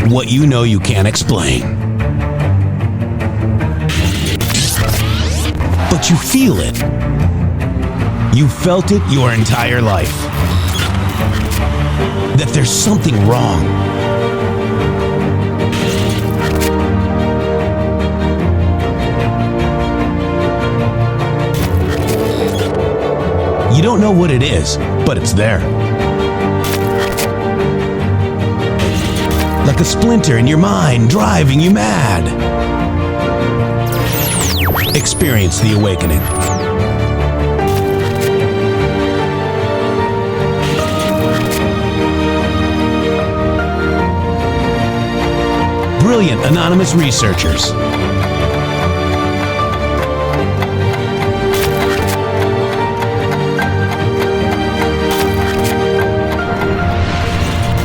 What you know you can't explain. But you feel it. You felt it your entire life. That there's something wrong. You don't know what it is, but it's there. Like a splinter in your mind, driving you mad. Experience the awakening. Brilliant anonymous researchers.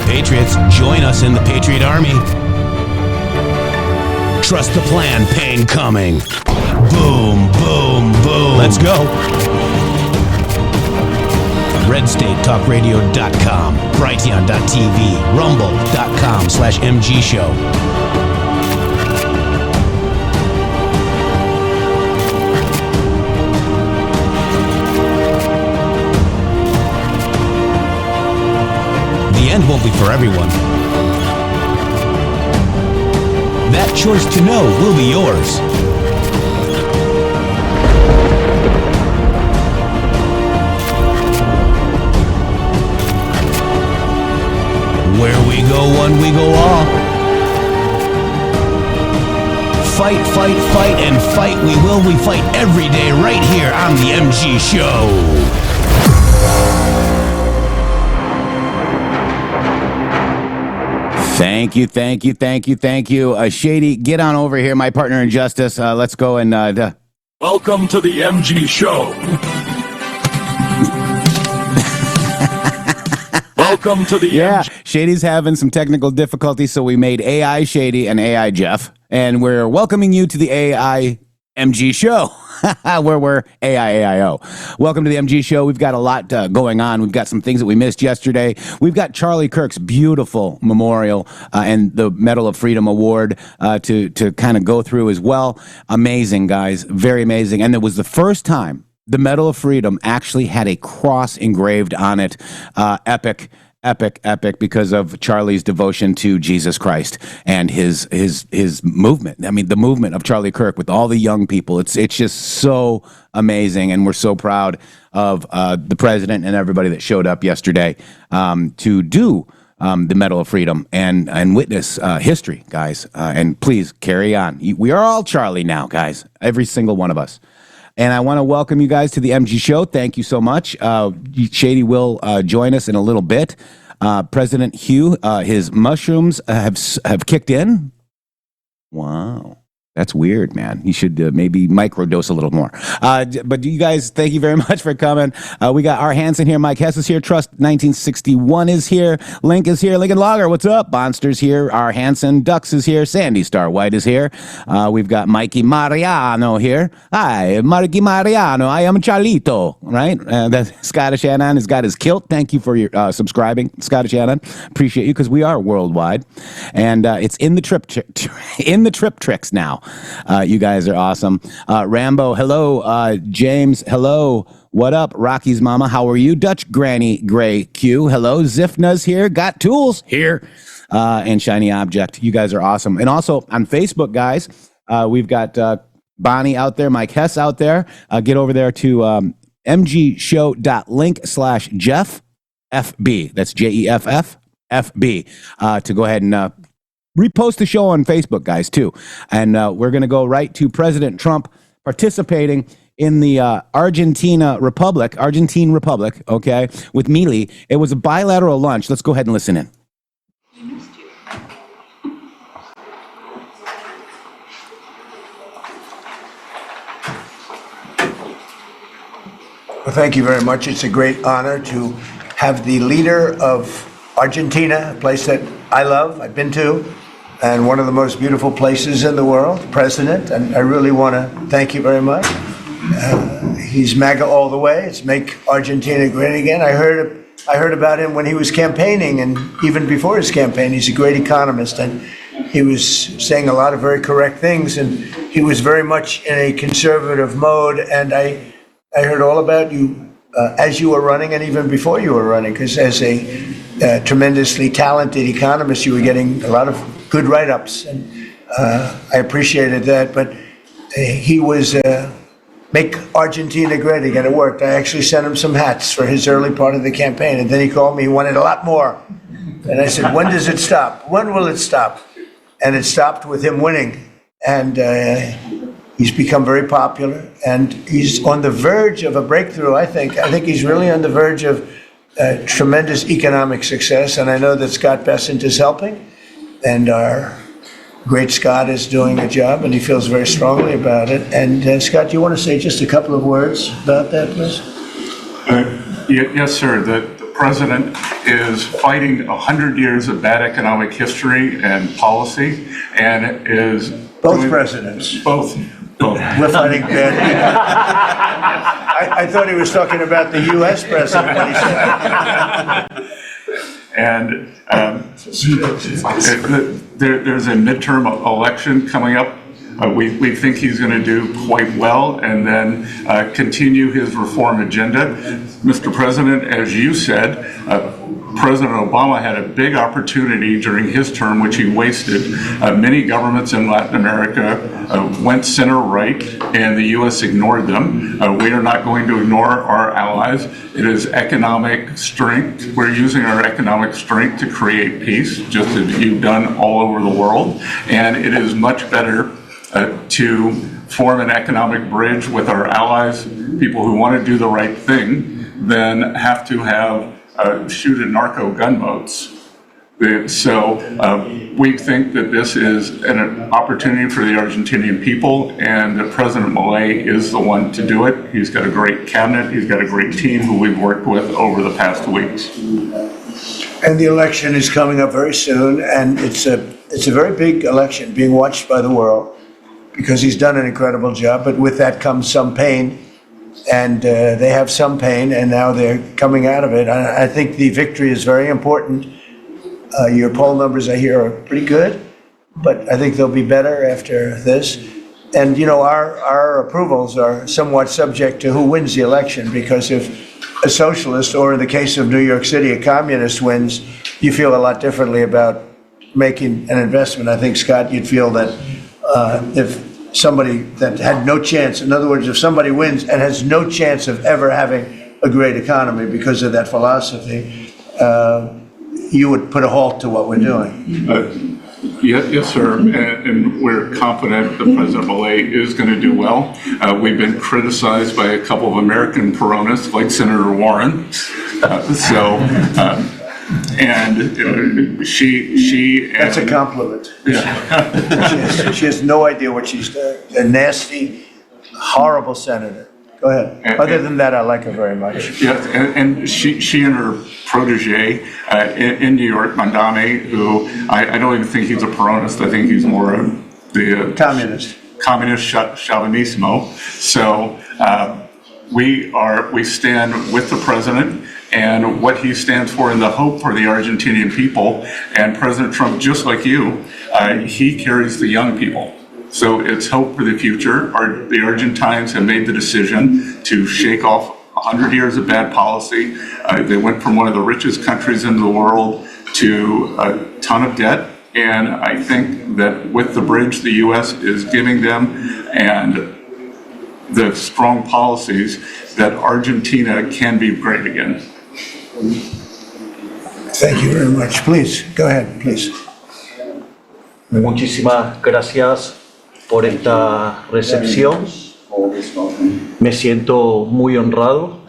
Patriots, join us in the Patriot Army. Trust the plan, pain coming. Boom, boom, boom. Let's go. RedStateTalkRadio.com, Brighteon.tv, Rumble.com/MG Show. The end won't be for everyone. That choice to know will be yours. Where we go one, we go all. Fight, fight, fight, and fight we will. We fight every day right here on the MG Show. Thank you, thank you, thank you, thank you. Shady, get on over here, my partner in justice. Let's go and... Welcome to the MG Show. Welcome to the Yeah, MG. Shady's having some technical difficulties, so we made AI Shady and AI Jeff. And we're welcoming you to the AI MG Show, where we're AIAIO. Welcome to the MG Show. We've got a lot going on. We've got some things that we missed yesterday. We've got Charlie Kirk's beautiful memorial and the Medal of Freedom Award to kind of go through as well. Amazing, guys. Very amazing. And it was the first time the Medal of Freedom actually had a cross engraved on it. Epic because of Charlie's devotion to Jesus Christ and his movement. I mean, the movement of Charlie Kirk with all the young people. It's just so amazing, and we're so proud of the president and everybody that showed up yesterday to do the Medal of Freedom and witness history, guys. And please carry on. We are all Charlie now, guys. Every single one of us. And I want to welcome you guys to the MG Show. Thank you so much. Shady will join us in a little bit. President Hugh, his mushrooms have kicked in. Wow. That's weird, man. He should maybe microdose a little more. But you guys, thank you very much for coming. We got our Hansen here. Mike Hess is here. Trust 1961 is here. Link is here. Lincoln Logger, what's up? Bonster's here. Our Hansen Ducks is here. Sandy Star White is here. We've got Mikey Mariano here. Hi, Mikey Mariano. I am Charlito, right? That's Scottish Anon has got his kilt. Thank you for your subscribing, Scottish Anon. Appreciate you because we are worldwide. And it's in the trip tricks now. You guys are awesome. Rambo, hello. James, hello. What up? Rocky's mama, how are you? Dutch Granny Gray Q, hello. Zifna's here. Got tools here. And Shiny Object. You guys are awesome. And also on Facebook, guys, we've got Bonnie out there, Mike Hess out there. Get over there to mgshow.link/Jeff FB. That's JEFF FB to go ahead and repost the show on Facebook, guys, too. And we're going to go right to President Trump participating in the Argentine Republic, okay, with Milei. It was a bilateral lunch. Let's go ahead and listen in. Well, thank you very much. It's a great honor to have the leader of Argentina, a place that I love, I've been to, and one of the most beautiful places in the world, President, and I really want to thank you very much. He's MAGA all the way. It's Make Argentina Great Again. I heard about him when he was campaigning, and even before his campaign. He's a great economist, and he was saying a lot of very correct things, and he was very much in a conservative mode. And I heard all about you as you were running and even before you were running, because as a tremendously talented economist, you were getting a lot of good write-ups, and I appreciated that. But he was Make Argentina Great Again. It worked. I actually sent him some hats for his early part of the campaign, and then he called me. He wanted a lot more. And I said, when does it stop? When will it stop? And it stopped with him winning. And he's become very popular, and he's on the verge of a breakthrough, I think. I think he's really on the verge of tremendous economic success, and I know that Scott Bessent is helping, and our great Scott is doing a job, and he feels very strongly about it. And Scott, do you want to say just a couple of words about that, please? Yes, sir. The president is fighting 100 years of bad economic history and policy, and is Both presidents. Both. We're fighting bad. I thought he was talking about the U.S. president when he said that. And there's a midterm election coming up. We think he's going to do quite well, and then continue his reform agenda. Mr. President, as you said, President Obama had a big opportunity during his term, which he wasted. Many governments in Latin America went center-right, and the U.S. ignored them. We are not going to ignore our allies. It is economic strength. We're using our economic strength to create peace, just as you've done all over the world. And it is much better to form an economic bridge with our allies, people who want to do the right thing, than have to have shoot at narco gunboats. So we think that this is an opportunity for the Argentinian people, and that President Milei is the one to do it. He's got a great cabinet. He's got a great team who we've worked with over the past weeks. And the election is coming up very soon, and it's a very big election being watched by the world, because he's done an incredible job, but with that comes some pain, and they have some pain, and now they're coming out of it. I think the victory is very important. Your poll numbers, I hear, are pretty good, but I think they'll be better after this. And, you know, our approvals are somewhat subject to who wins the election, because if a socialist, or in the case of New York City, a communist wins, you feel a lot differently about making an investment. I think, Scott, you'd feel that if somebody that had no chance, in other words, if somebody wins and has no chance of ever having a great economy because of that philosophy, you would put a halt to what we're doing. Yes, sir, and we're confident that President Milei is going to do well. We've been criticized by a couple of American Peronists, like Senator Warren. And she. That's a compliment. Yeah. She has no idea what she's doing. A nasty, horrible senator. Go ahead. Other than that, I like her very much. Yes, and she and her protege in New York, Mandami, who I don't even think he's a Peronist. I think he's more of the communist chauvinismo. So we stand with the president and what he stands for, and the hope for the Argentinian people. And President Trump, just like you, he carries the young people. So it's hope for the future. The Argentines have made the decision to shake off 100 years of bad policy. They went from one of the richest countries in the world to a ton of debt. And I think that with the bridge the U.S. is giving them and the strong policies, that Argentina can be great again. Thank you very much. Please, go ahead, please. Muchísimas gracias por esta recepción. Me siento muy honrado,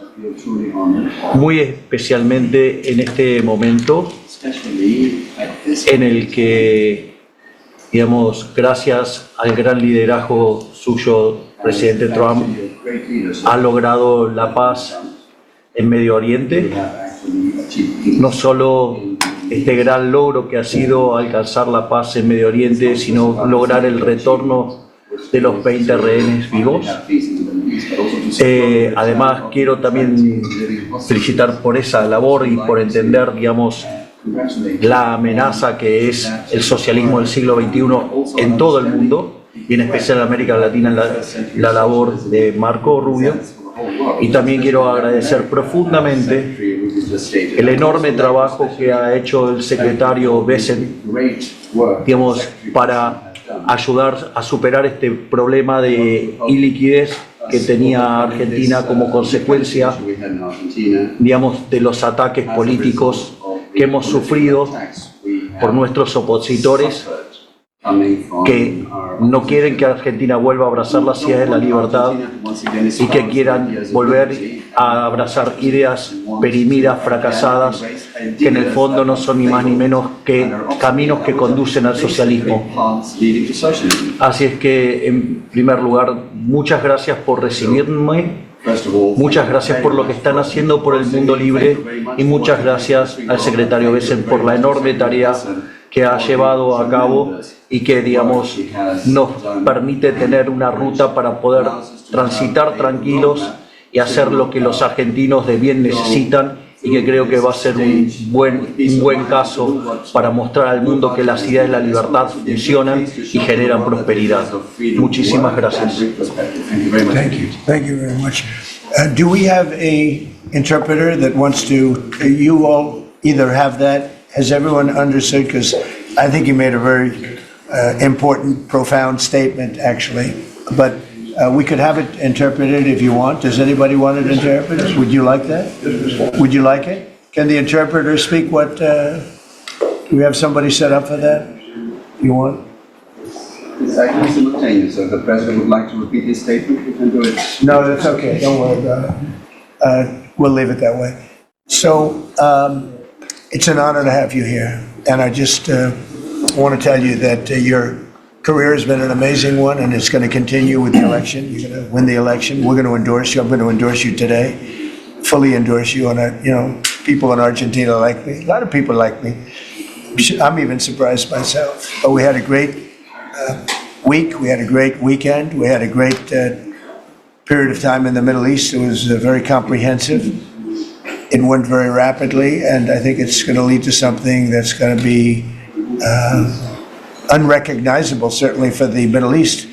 muy especialmente en este momento en el que, digamos, gracias al gran liderazgo suyo, presidente Trump ha logrado la paz en Medio Oriente. No solo este gran logro que ha sido alcanzar la paz en Medio Oriente, sino lograr el retorno de los 20 rehenes vivos. Además, quiero también felicitar por esa labor y por entender, digamos, la amenaza que es el socialismo del siglo XXI en todo el mundo, y en especial en América Latina, la labor de Marco Rubio. Y también quiero agradecer profundamente el enorme trabajo que ha hecho el secretario Besen, digamos, para ayudar a superar este problema de iliquidez que tenía Argentina como consecuencia, digamos, de los ataques políticos que hemos sufrido por nuestros opositores que no quieren que Argentina vuelva a abrazar las ideas de la libertad y que quieran volver a abrazar ideas perimidas, fracasadas, que en el fondo no son ni más ni menos que caminos que conducen al socialismo. Así es que, en primer lugar, muchas gracias por recibirme, muchas gracias por lo que están haciendo por el mundo libre y muchas gracias al secretario Besen por la enorme tarea que ha llevado a cabo y que, digamos, nos permite tener una ruta para poder transitar tranquilos y hacer lo que los argentinos de bien necesitan, y que creo que va a ser un buen caso para mostrar al mundo que las ideas de la libertad funcionan y generan prosperidad. Muchísimas gracias. Thank you. Thank you very much. Do we have a interpreter that wants to, you all either have that? Has everyone understood? Because I think you made a very important, profound statement, actually. But we could have it interpreted if you want. Does anybody want it interpreted? Would you like that? Would you like it? Can the interpreter speak what, do we have somebody set up for that? You want? It's actually simultaneous, so if the President would like to repeat his statement, we can do it. No, that's okay. Don't worry about it. We'll leave it that way. So it's an honor to have you here. And I just want to tell you that your career has been an amazing one, and it's going to continue with the election. You're going to win the election. We're going to endorse you. I'm going to endorse you today, fully endorse you. And, people in Argentina like me. A lot of people like me. I'm even surprised myself. But we had a great week. We had a great weekend. We had a great period of time in the Middle East. It was very comprehensive. It went very rapidly, and I think it's going to lead to something that's going to be unrecognizable, certainly for the Middle East.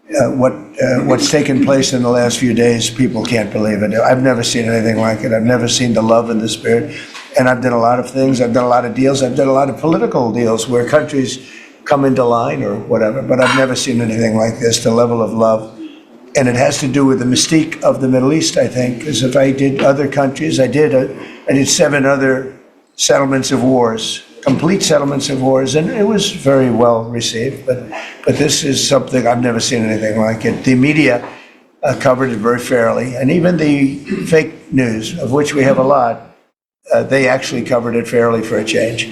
What's taken place in the last few days, people can't believe it. I've never seen anything like it. I've never seen the love and the spirit. And I've done a lot of things. I've done a lot of deals. I've done a lot of political deals where countries come into line or whatever, but I've never seen anything like this, the level of love. And it has to do with the mystique of the Middle East, I think, because if I did other countries, I did 7 other settlements of wars, complete settlements of wars, and it was very well received. But this is something I've never seen anything like it. The media covered it very fairly, and even the fake news, of which we have a lot, they actually covered it fairly for a change.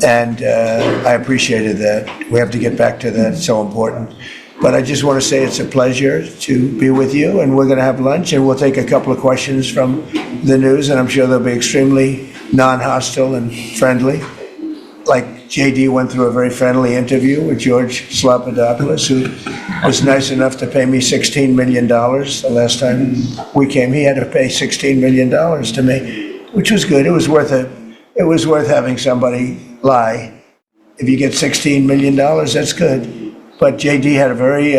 And I appreciated that. We have to get back to that. It's so important. But I just want to say it's a pleasure to be with you, and we're going to have lunch, and we'll take a couple of questions from the news, and I'm sure they'll be extremely non-hostile and friendly. Like JD went through a very friendly interview with George Slopadopoulous, who was nice enough to pay me $16 million the last time we came. He had to pay $16 million to me, which was good. It was worth having somebody lie. If you get $16 million, that's good. But JD had a very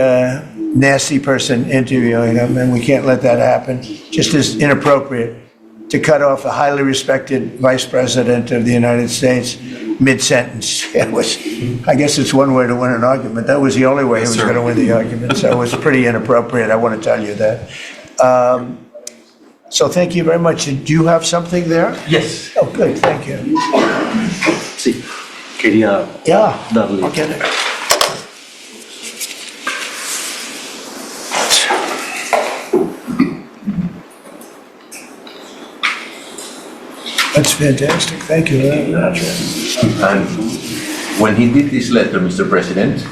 nasty person interviewing him, and we can't let that happen. Just as inappropriate to cut off a highly respected vice president of the United States mid-sentence. I guess it's one way to win an argument. That was the only way he was going to win the argument. So it was pretty inappropriate. I want to tell you that. So thank you very much. Do you have something there? Yes. Oh, good. Thank you. Sí, quería darle. I'll get it. That's fantastic. Thank you very much. And when he did this letter, Mr. President,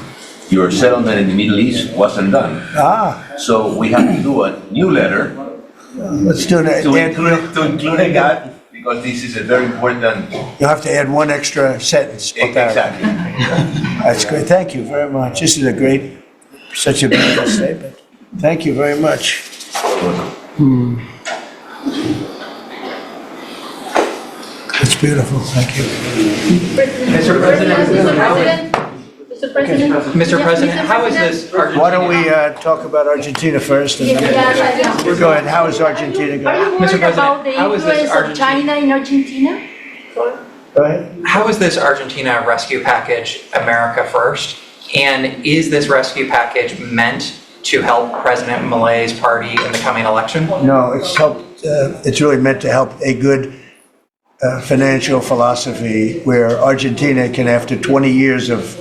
your settlement in the Middle East wasn't done. So we have to do a new letter Let's do it. to include that, because this is a very important. You'll have to add one extra sentence. Exactly. That's great. Thank you very much. This is such a beautiful statement. Thank you very much. It's beautiful. Thank you. Mr. President, how is this Argentina? Why don't we talk about Argentina first? And then go ahead. How is Argentina Are you going? worried Mr. President, about the how is this influence of China in Argentina? Sorry. Go ahead. How is this Argentina rescue package America first? And is this rescue package meant to help President Milei's party in the coming election? No, it's helped. It's really meant to help a good financial philosophy where Argentina can, after 20 years of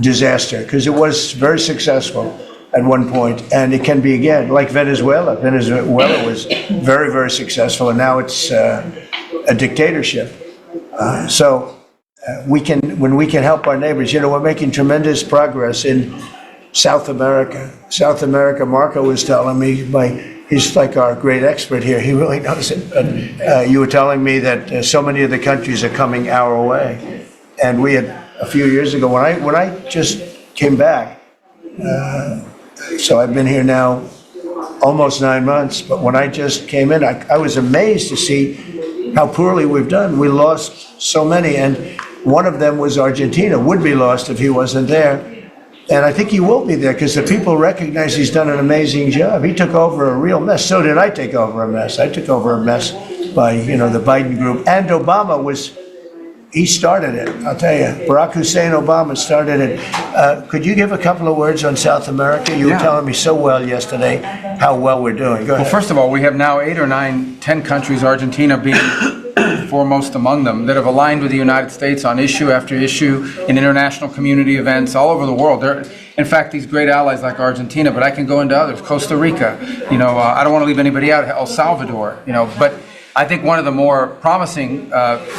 disaster, because it was very successful at one point, and it can be again, like Venezuela. Venezuela was very, very successful, and now it's a dictatorship. When we can help our neighbors, we're making tremendous progress in South America. South America, Marco was telling me, he's like our great expert here, he really knows it, but you were telling me that so many of the countries are coming our way. And we had, a few years ago, when I just came back, so I've been here now almost 9 months, but when I just came in, I was amazed to see how poorly we've done. We lost so many, and one of them was Argentina, would be lost if he wasn't there. And I think he will be there because the people recognize he's done an amazing job. He took over a real mess. So did I take over a mess. I took over a mess by, the Biden group. And Obama he started it, I'll tell you. Barack Hussein Obama started it. Could you give a couple of words on South America? You were telling me so well yesterday how well we're doing. Go ahead. Well, first of all, we have now 8 or 9, 10 countries, Argentina being foremost among them, that have aligned with the United States on issue after issue in international community events all over the world. In fact, these great allies like Argentina, but I can go into others, Costa Rica, I don't want to leave anybody out, El Salvador, but I think one of the more promising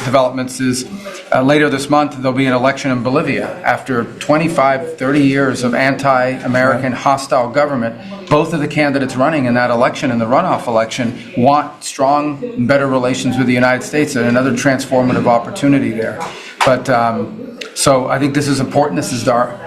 developments is later this month there'll be an election in Bolivia. After 25, 30 years of anti-American hostile government, both of the candidates running in that election, in the runoff election, want strong and better relations with the United States, and another transformative opportunity there. But so I think this is important. This is our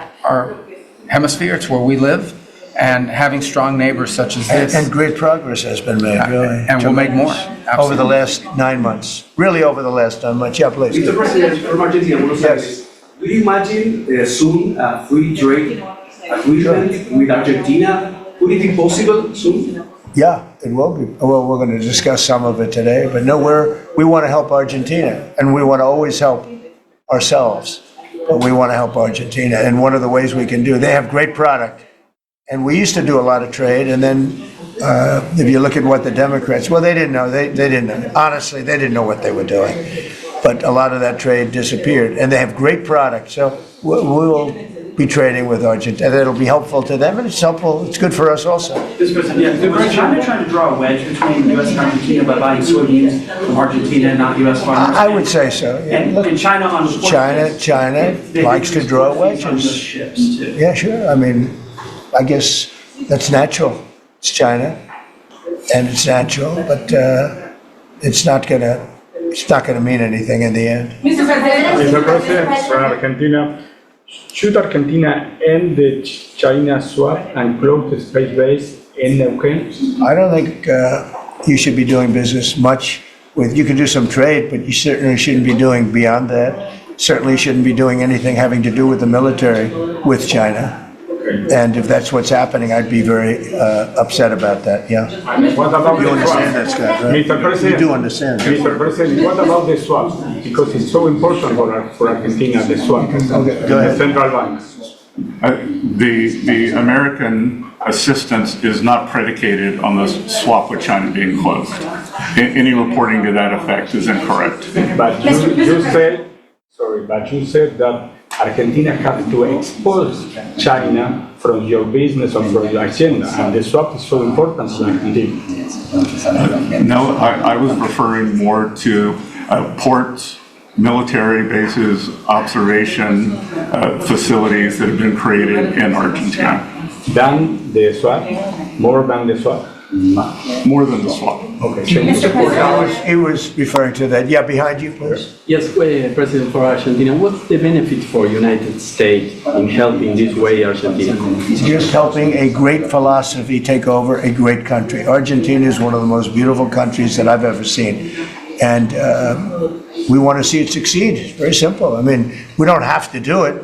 hemisphere. It's where we live. And having strong neighbors such as this. And great progress has been made, really. And we'll make more. Absolutely. Over the last 9 months. Really over the last 9 months. Yeah, please. Mr. President, from Argentina, Buenos Aires, Yes. do you imagine soon a free trade agreement with Argentina? Would it be possible soon? Yeah, it will be. Well, we're going to discuss some of it today, but no, we want to help Argentina, and we want to always help ourselves, but we want to help Argentina. And one of the ways we can do, they have great product. And we used to do a lot of trade, and then if you look at what the Democrats, well, they didn't know. They didn't know. Honestly, they didn't know what they were doing. But a lot of that trade disappeared, and they have great product. So we'll be trading with Argentina. That'll be helpful to them, and it's helpful. It's good for us also. Mr. President, is China trying to draw a wedge between the U.S. and Argentina by buying soybeans from Argentina and not U.S. farmers? I would say so. Yeah. And China on China likes to draw wedges. Ships too. Yeah, sure. I guess that's natural. It's China, and it's natural, but it's not gonna mean anything in the end. Mr. Mr. President, from Argentina, should Argentina end the China swap and close the space base in Neuquén? I don't think you should be doing business much with. You can do some trade, but you certainly shouldn't be doing beyond that. Certainly shouldn't be doing anything having to do with the military with China. And if that's what's happening, I'd be very upset about that, yeah. What about You the understand that, swap? Scott, right? Mr. President, You do understand. Mr. President, what about the swap? Because it's so important for Argentina, the swap. Okay, go ahead. The central bank. The American assistance is not predicated on the swap with China being closed. Any reporting to that effect is incorrect. But you said that Argentina has to expel China from your business or from your agenda, and the swap is so important to Argentina. No, I was referring more to ports, military bases, observation facilities that have been created in Argentina. Than the swap? More than the swap? More than the swap. He was referring to that. Yeah, behind you, please. Yes, President for Argentina, what's the benefit for United States in helping this way Argentina? Just helping a great philosophy take over a great country. Argentina is one of the most beautiful countries that I've ever seen. And we want to see it succeed. It's very simple. I mean, we don't have to do it.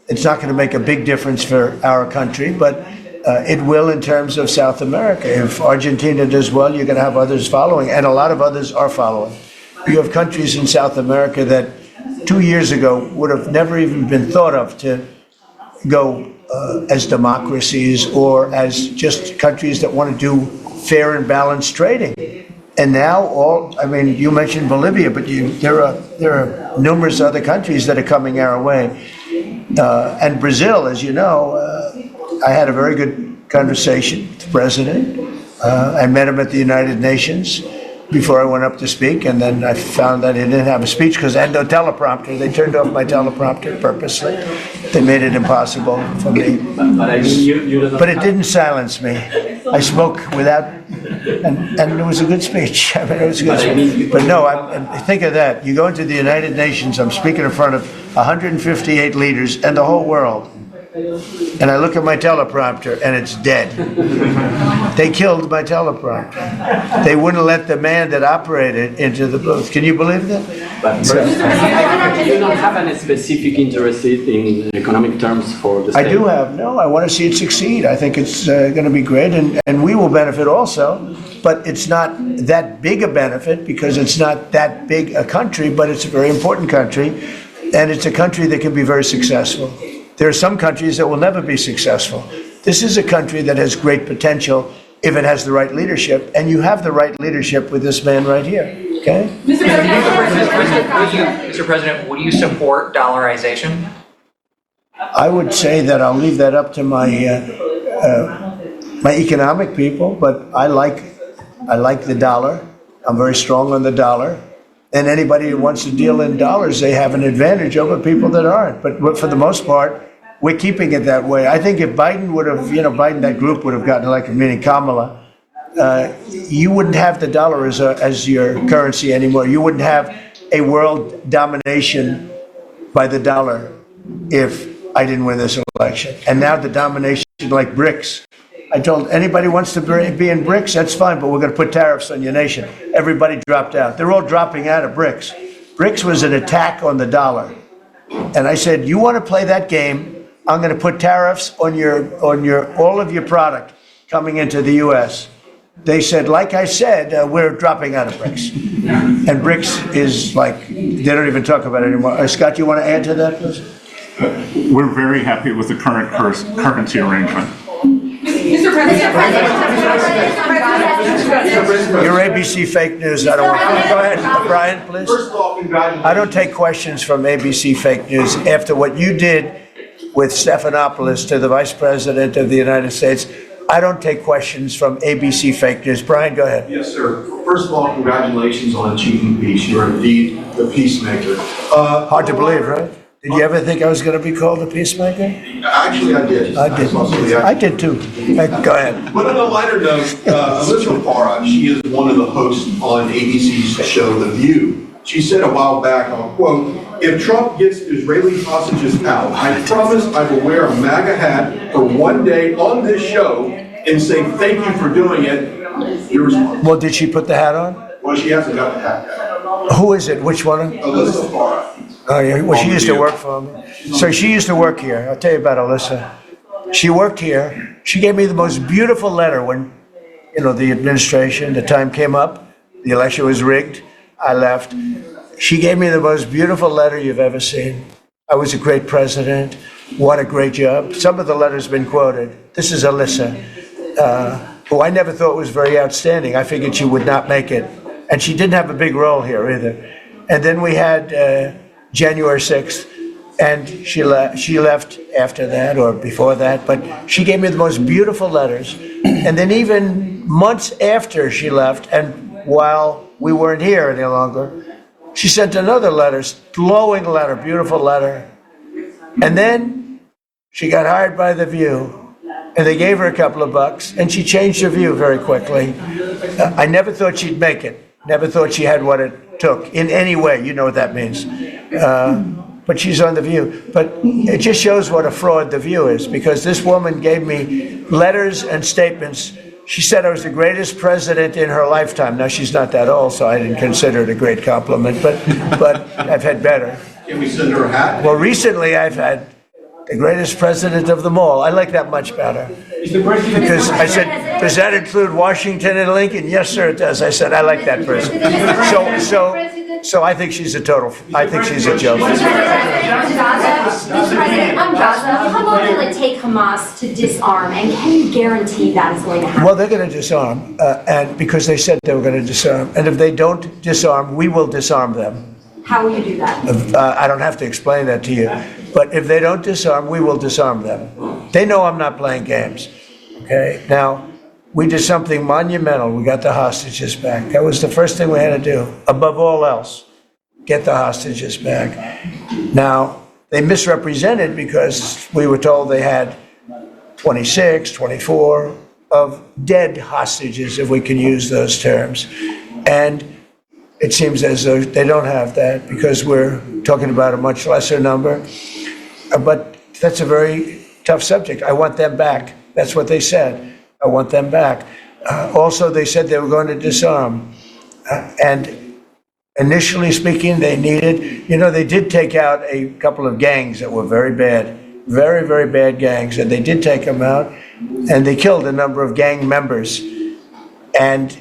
It's not going to make a big difference for our country, but it will in terms of South America. If Argentina does well, you're going to have others following, and a lot of others are following. You have countries in South America that 2 years ago would have never even been thought of to go as democracies or as just countries that want to do fair and balanced trading. And now you mentioned Bolivia, but there are numerous other countries that are coming our way. And Brazil, as you know, I had a very good conversation with the president. I met him at the United Nations before I went up to speak, and then I found that he didn't have a speech because I had no teleprompter. They turned off my teleprompter purposely. They made it impossible for me. But it didn't silence me. I spoke without, and it was a good speech. I mean, it was a good speech. But no, think of that. You go into the United Nations, I'm speaking in front of 158 leaders and the whole world. And I look at my teleprompter and it's dead. They killed my teleprompter. They wouldn't let the man that operated into the booth. Can you believe that? You don't have any specific interest in economic terms for the state? I do have. No, I want to see it succeed. I think it's going to be great, and we will benefit also. But it's not that big a benefit because it's not that big a country, but it's a very important country, and it's a country that can be very successful. There are some countries that will never be successful. This is a country that has great potential if it has the right leadership, and you have the right leadership with this man right here, okay? Mr. President, would you support dollarization? I would say that I'll leave that up to my my economic people, but I like the dollar. I'm very strong on the dollar. And anybody who wants to deal in dollars, they have an advantage over people that aren't. But for the most part, we're keeping it that way. I think if Biden would have, that group would have gotten elected, meaning Kamala, you wouldn't have the dollar as your currency anymore. You wouldn't have a world domination by the dollar if I didn't win this election. And now the domination like BRICS. I told anybody wants to be in BRICS, that's fine, but we're going to put tariffs on your nation. Everybody dropped out. They're all dropping out of BRICS. BRICS was an attack on the dollar. And I said, you want to play that game, I'm going to put tariffs on all of your product coming into the U.S. They said, like I said, we're dropping out of BRICS. And BRICS is like, they don't even talk about it anymore. Scott, you want to add to that, please? We're very happy with the current currency arrangement. Mr. President. Your ABC fake news. I don't want to. Go ahead, Brian, please. First of all, congratulations. I don't take questions from ABC fake news after what you did with Stephanopoulos to the Vice President of the United States. I don't take questions from ABC fake news. Brian, go ahead. Yes, sir. First of all, congratulations on achieving peace. You are indeed the peacemaker. Hard to believe, right? Did you ever think I was going to be called a peacemaker? Actually, I did. I did too. Go ahead. But on a lighter note, Elizabeth Farah, she is one of the hosts on ABC's show The View. She said a while back, I'll quote, "If Trump gets Israeli hostages out, I promise I will wear a MAGA hat for one day on this show and say thank you for doing it." Your response. Well, did she put the hat on? Well, she hasn't got the hat yet. Who is it? Which one? Elizabeth Farah. Oh, yeah. Well, she used to work for me. So she used to work here. I'll tell you about Alyssa. She worked here. She gave me the most beautiful letter when, the administration, the time came up, the election was rigged. I left. She gave me the most beautiful letter you've ever seen. I was a great president. What a great job. Some of the letters have been quoted. This is Alyssa, who I never thought was very outstanding. I figured she would not make it. And she didn't have a big role here either. And then we had January 6th, and she left after that or before that, but she gave me the most beautiful letters. And then even months after she left, and while we weren't here any longer, she sent another letter, glowing letter, beautiful letter. And then she got hired by The View. and they gave her a couple of bucks, and she changed her view very quickly. I never thought she'd make it. Never thought she had what it took in any way. You know what that means. But she's on The View. But it just shows what a fraud The View is, because this woman gave me letters and statements. She said I was the greatest president in her lifetime. Now, she's not that old, so I didn't consider it a great compliment, but I've had better. Can we send her a hat? Well, recently I've had the greatest president of them all. I like that much better. Because I said, does that include Washington and Lincoln? Yes, sir, it does. I said, I like that person. So I think she's a joke. Mr. President, on Gaza, how long will it take Hamas to disarm, and can you guarantee that is going to happen? Well, they're going to disarm, and because they said they were going to disarm. And if they don't disarm, we will disarm them. How will you do that? I don't have to explain that to you. But if they don't disarm, we will disarm them. They know I'm not playing games. Okay? Now, we did something monumental. We got the hostages back. That was the first thing we had to do. Above all else, get the hostages back. Now, they misrepresented because we were told they had 26, 24 of dead hostages, if we can use those terms. And it seems as though they don't have that because we're talking about a much lesser number. But that's a very tough subject. I want them back. That's what they said. I want them back. Also, they said they were going to disarm. And initially speaking, they needed, they did take out a couple of gangs that were very bad, very, very bad gangs. And they did take them out. And they killed a number of gang members. And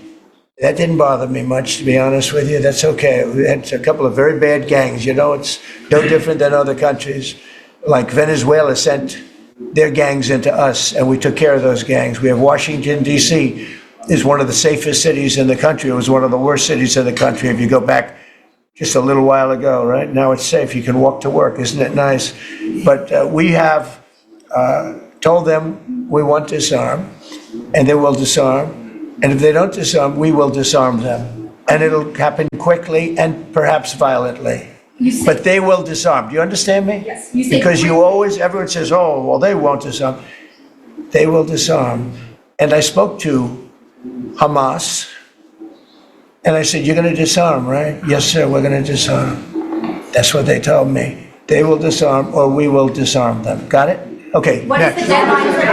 that didn't bother me much, to be honest with you. That's okay. We had a couple of very bad gangs. It's no different than other countries. Like Venezuela sent their gangs into us, and we took care of those gangs. We have Washington, D.C. is one of the safest cities in the country. It was one of the worst cities in the country if you go back just a little while ago, right? Now it's safe. You can walk to work. Isn't it nice? But we have told them we want to disarm, and they will disarm. And if they don't disarm, we will disarm them. And it'll happen quickly and perhaps violently. But they will disarm. Do you understand me? Yes. Because everyone says, oh, well, they won't disarm. They will disarm. And I spoke to Hamas, and I said, you're going to disarm, right? Yes, sir, we're going to disarm. That's what they told me. They will disarm, or we will disarm them. Got it? Okay, What is the deadline for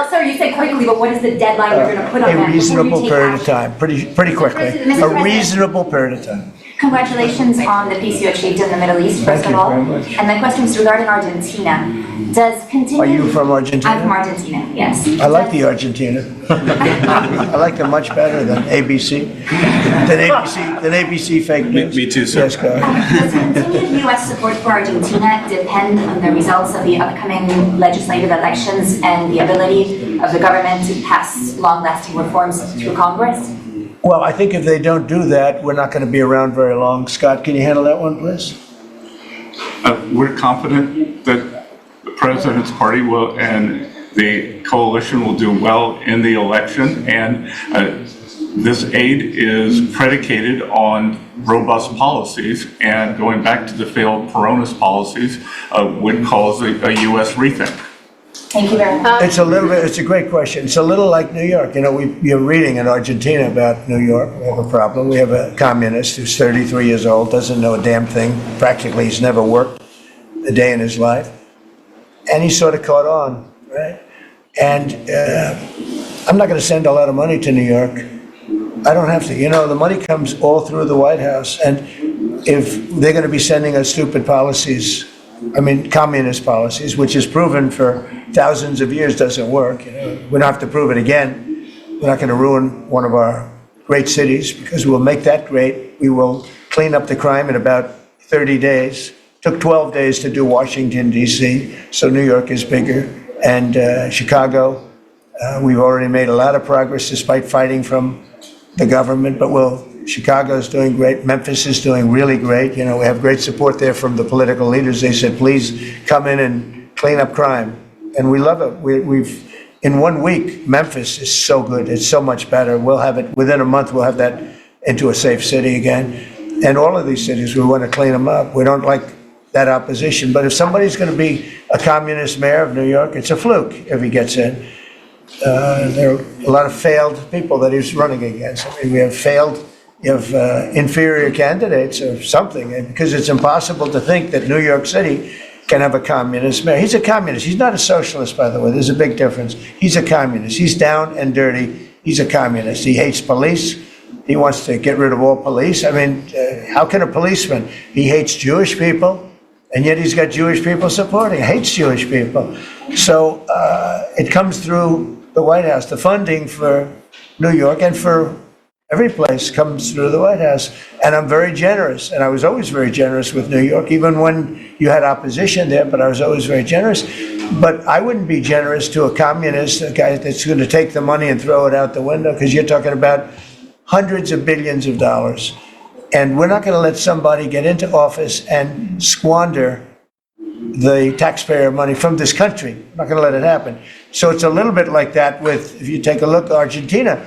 Sir, you say quickly, but what is the deadline you're going to put on that? A reasonable period of time, pretty quickly. A reasonable period of time. Congratulations on the peace you achieved in the Middle East, first of all. Thank you very much. And my question is regarding Argentina. Does continue... Are you from Argentina? I'm from Argentina, yes. I like the Argentina. I like them much better than ABC. Than ABC fake news. Me too, sir. Yes, go ahead. Does continued U.S. support for Argentina depend on the results of the upcoming legislative elections and the ability of the government to pass long-lasting reforms through Congress? Well, I think if they don't do that, we're not going to be around very long. Scott, can you handle that one, please? We're confident that the president's party will and the coalition will do well in the election, and this aid is predicated on robust policies, and going back to the failed Peronist policies would cause a U.S. rethink. Thank you very much. It's a great question. It's a little like New York. You're reading in Argentina about New York. We have a problem. We have a communist who's 33 years old, doesn't know a damn thing. Practically, he's never worked a day in his life. And he sort of caught on, right? And I'm not going to send a lot of money to New York. I don't have to. The money comes all through the White House. And if they're going to be sending us stupid policies, communist policies, which is proven for thousands of years doesn't work. We don't have to prove it again. We're not going to ruin one of our great cities because we'll make that great. We will clean up the crime in about 30 days. Took 12 days to do Washington, D.C., so New York is bigger. And Chicago, we've already made a lot of progress despite fighting from the government, but Chicago's doing great. Memphis is doing really great. We have great support there from the political leaders. They said, please come in and clean up crime. And we love it. We've in 1 week, Memphis is so good. It's so much better. We'll have it within a month. We'll have that into a safe city again. And all of these cities, we want to clean them up. We don't like that opposition. But if somebody's going to be a communist mayor of New York, it's a fluke if he gets in. There are a lot of failed people that he's running against. I mean, we have inferior candidates or something, and because it's impossible to think that New York City can have a communist mayor. He's a communist. He's not a socialist, by the way. There's a big difference. He's a communist. He's down and dirty. He's a communist. He hates police. He wants to get rid of all police. I mean, how can a policeman? He hates Jewish people, and yet he's got Jewish people supporting. He hates Jewish people. So it comes through the White House. The funding for New York and for every place comes through the White House. And I'm very generous, and I was always very generous with New York, even when you had opposition there, but I was always very generous. But I wouldn't be generous to a communist, a guy that's going to take the money and throw it out the window, because you're talking about hundreds of billions of dollars. And we're not going to let somebody get into office and squander the taxpayer money from this country. We're not going to let it happen. So it's a little bit like that with, if you take a look at Argentina,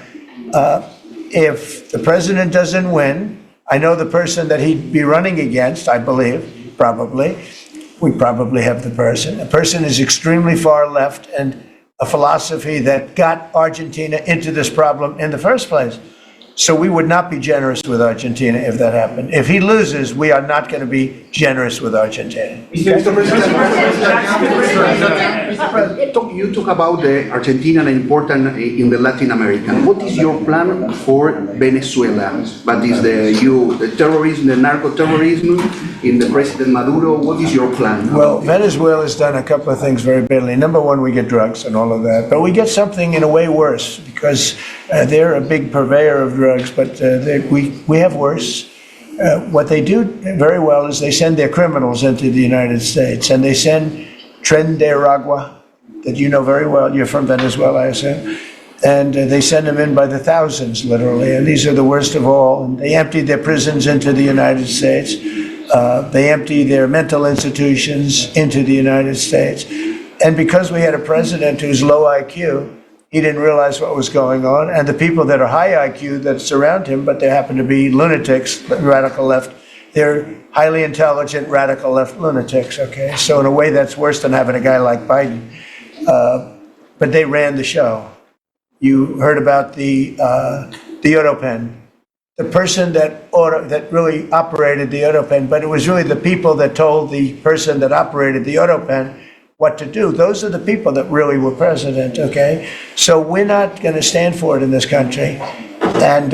if the president doesn't win, I know the person that he'd be running against, I believe, probably, we probably have the person. The person is extremely far left and a philosophy that got Argentina into this problem in the first place. So we would not be generous with Argentina if that happened. If he loses, we are not going to be generous with Argentina. Mr. President, you talk about the Argentina and important in the Latin American. What is your plan for Venezuela? What is the terrorism, the narco-terrorism in the President Maduro? What is your plan? Well, Venezuela's done a couple of things very badly. Number one, we get drugs and all of that. But we get something in a way worse, because they're a big purveyor of drugs, but we have worse. What they do very well is they send their criminals into the United States, and they send Tren de Aragua, that you know very well. You're from Venezuela, I assume. And they send them in by the thousands, literally. And these are the worst of all. And they empty their prisons into the United States. They empty their mental institutions into the United States. And because we had a president who's low IQ, he didn't realize what was going on. And the people that are high IQ that surround him, but they happen to be lunatics, radical left, they're highly intelligent, radical left lunatics, okay? So in a way, that's worse than having a guy like Biden. But they ran the show. You heard about the Autopen, the person that really operated the Autopen, but it was really the people that told the person that operated the Autopen what to do. Those are the people that really were president, okay? So we're not going to stand for it in this country. And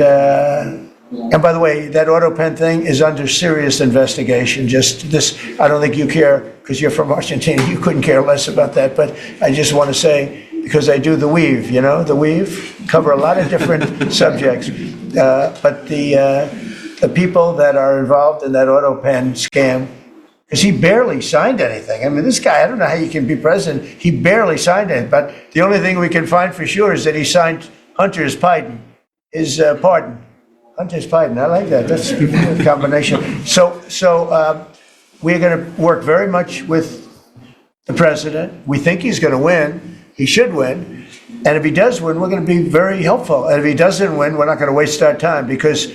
by the way, that Autopen thing is under serious investigation. Just this, I don't think you care, because you're from Argentina, you couldn't care less about that. But I just want to say, because I do the weave, you know, the weave, cover a lot of different subjects. But the people that are involved in that Autopen scam, because he barely signed anything. I mean, this guy, I don't know how you can be president. He barely signed it. But the only thing we can find for sure is that he signed Hunter's pardon. Hunter's pardon. I like that. That's a combination. So we're going to work very much with the president. We think he's going to win. He should win. And if he does win, we're going to be very helpful. And if he doesn't win, we're not going to waste our time, because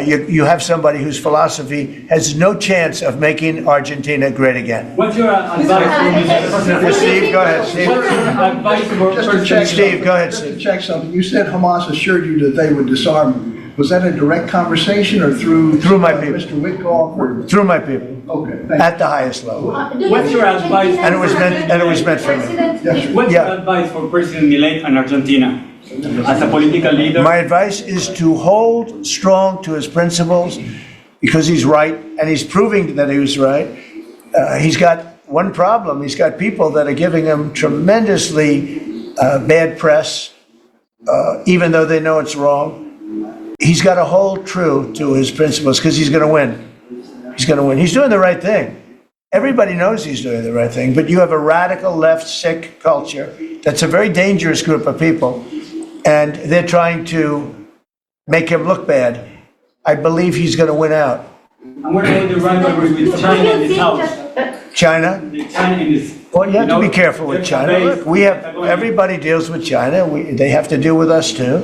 you have somebody whose philosophy has no chance of making Argentina great again. What's your advice? Steve, go ahead. Steve. Just to check Steve, go ahead. Just to check something. You said Hamas assured you that they would disarm. Was that a direct conversation or through my people, Mr. Witkoff? Or? Through my people. Okay. At the highest level. What's your advice? And it was meant for me. Yes, What's your advice for President Milei and Argentina as a political leader? My advice is to hold strong to his principles, because he's right, and he's proving that he was right. He's got one problem. He's got people that are giving him tremendously bad press, even though they know it's wrong. He's got to hold true to his principles, because he's going to win. He's going to win. He's doing the right thing. Everybody knows he's doing the right thing, but you have a radical left sick culture that's a very dangerous group of people, and they're trying to make him look bad. I believe he's going to win out. And what about the rivalry with China in the south? China? China in the Well, you have to be careful with China. Look, everybody deals with China. They have to deal with us too.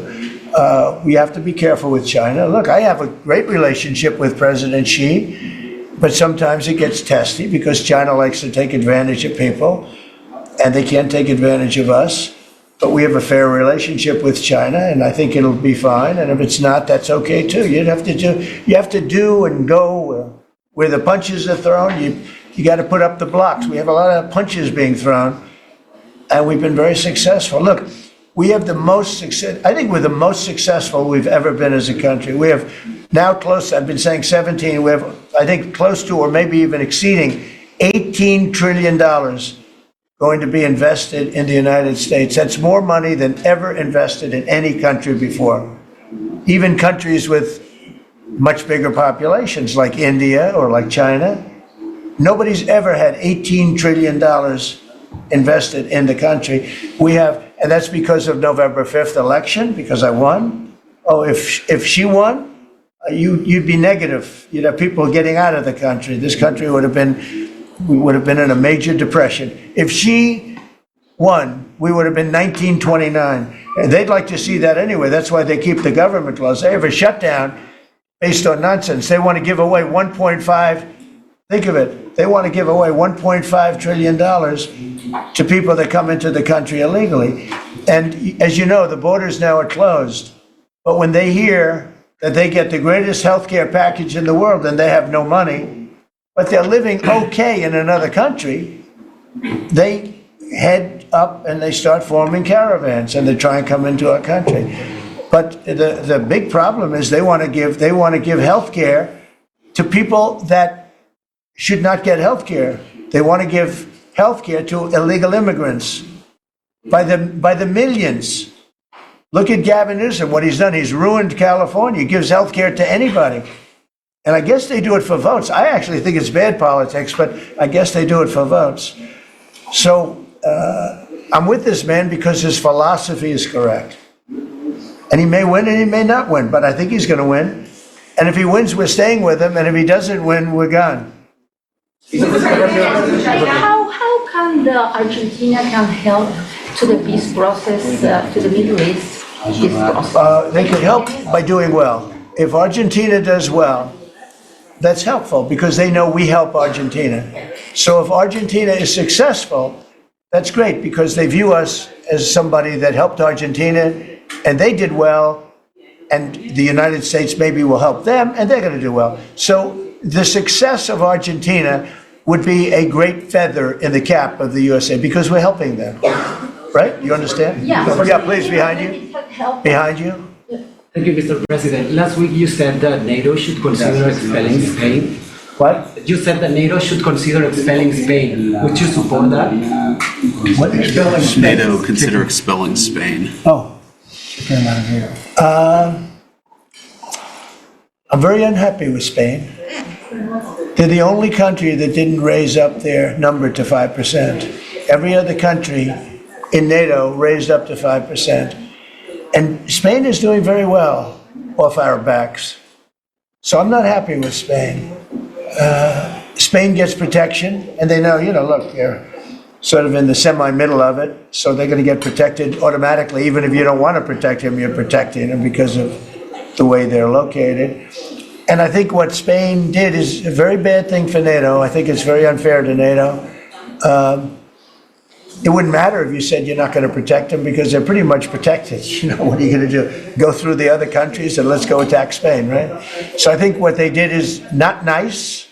We have to be careful with China. Look, I have a great relationship with President Xi. But sometimes it gets testy because China likes to take advantage of people, and they can't take advantage of us. But we have a fair relationship with China, and I think it'll be fine. And if it's not, that's okay too. You have to do and go where the punches are thrown. You got to put up the blocks. We have a lot of punches being thrown, and we've been very successful. Look, we have the most success. I think we're the most successful we've ever been as a country. We have now close. I've been saying 17. We have, I think, close to, or maybe even exceeding, $18 trillion going to be invested in the United States. That's more money than ever invested in any country before. Even countries with much bigger populations like India or like China, nobody's ever had $18 trillion invested in the country. We have, and that's because of November 5th election, because I won. Oh, if she won, you'd be negative. You'd have people getting out of the country. This country would have been in a major depression. If she won, we would have been 1929. And they'd like to see that anyway. That's why they keep the government closed. They have a shutdown based on nonsense. They want to give away 1.5, think of it, they want to give away $1.5 trillion to people that come into the country illegally. And as you know, the borders now are closed. But when they hear that they get the greatest healthcare package in the world and they have no money, but they're living okay in another country, they head up and they start forming caravans and they try and come into our country. But the big problem is they want to give health care to people that should not get health care. They want to give health care to illegal immigrants by the millions. Look at Gavin Newsom, what he's done. He's ruined California. He gives health care to anybody. And I guess they do it for votes. I actually think it's bad politics, but I guess they do it for votes. So I'm with this man because his philosophy is correct. And he may win and he may not win, but I think he's going to win. And if he wins, we're staying with him. And if he doesn't win, we're gone. How can the Argentina can help to the peace process, to the Middle East peace process? They can help by doing well. If Argentina does well, that's helpful because they know we help Argentina. So if Argentina is successful, that's great because they view us as somebody that helped Argentina and they did well, and the United States maybe will help them and they're going to do well. So the success of Argentina would be a great feather in the cap of the USA because we're helping them. Right? You understand? Yeah. Yeah, please, behind you. Behind you. Thank you, Mr. President. Last week you said that NATO should consider expelling Spain. What? You said that NATO should consider expelling Spain. Would you support that? What expelling Spain? NATO consider expelling Spain. Oh. Came out of here. I'm very unhappy with Spain. They're the only country that didn't raise up their number to 5%. Every other country in NATO raised up to 5%. And Spain is doing very well off our backs. So I'm not happy with Spain. Spain gets protection, and they know, look, they're sort of in the semi-middle of it, so they're going to get protected automatically. Even if you don't want to protect him, you're protecting him because of the way they're located. And I think what Spain did is a very bad thing for NATO. I think it's very unfair to NATO. It wouldn't matter if you said you're not going to protect them because they're pretty much protected. What are you going to do? Go through the other countries and let's go attack Spain, right? So I think what they did is not nice.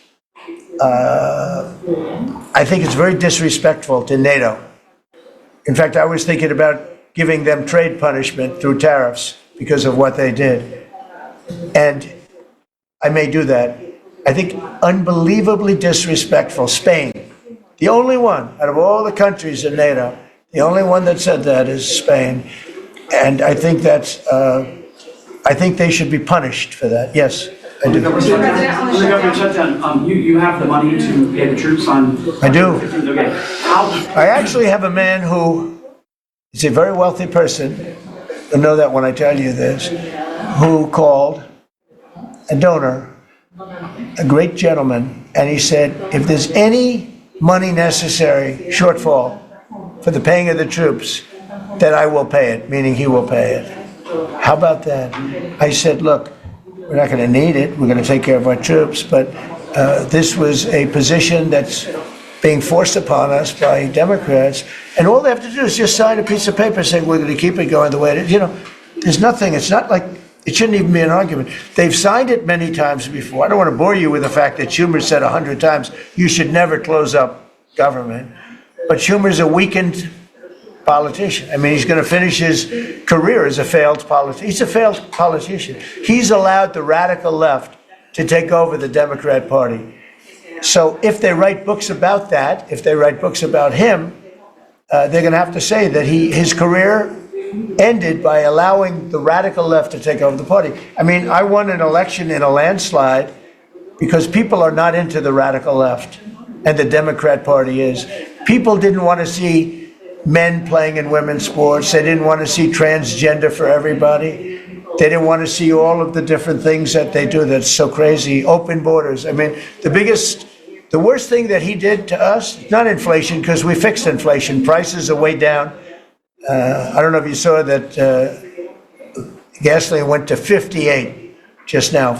I think it's very disrespectful to NATO. In fact, I was thinking about giving them trade punishment through tariffs because of what they did. And I may do that. I think unbelievably disrespectful. Spain, the only one out of all the countries in NATO, the only one that said that is Spain. And I think that's, I think they should be punished for that. Yes, I do. On the government shutdown, you have the money to pay the troops on. I do. Okay. I actually have a man who is a very wealthy person. You'll know that when I tell you this, who called a donor, a great gentleman, and he said, if there's any money necessary, shortfall, for the paying of the troops, then I will pay it, meaning he will pay it. How about that? I said, look, we're not going to need it. We're going to take care of our troops, but This was a position that's being forced upon us by Democrats, and all they have to do is just sign a piece of paper saying we're going to keep it going the way it is. You know, there's nothing. It's not like it shouldn't even be an argument. They've signed it many times before. I don't want to bore you with the fact that Schumer said 100 times you should never close up government, but Schumer's a weakened politician. I mean, he's going to finish his career as a failed politician. He's a failed politician. He's allowed the radical left to take over the Democrat Party. So if they write books about that, if they write books about him, they're going to have to say that his career ended by allowing the radical left to take over the party. I mean, I won an election in a landslide because people are not into the radical left, and the Democrat Party is. People didn't want to see men playing in women's sports. They didn't want to see transgender for everybody. They didn't want to see all of the different things that they do that's so crazy. Open borders. I mean, the worst thing that he did to us, not inflation, because we fixed inflation. Prices are way down. I don't know if you saw that gasoline went to 58 just now.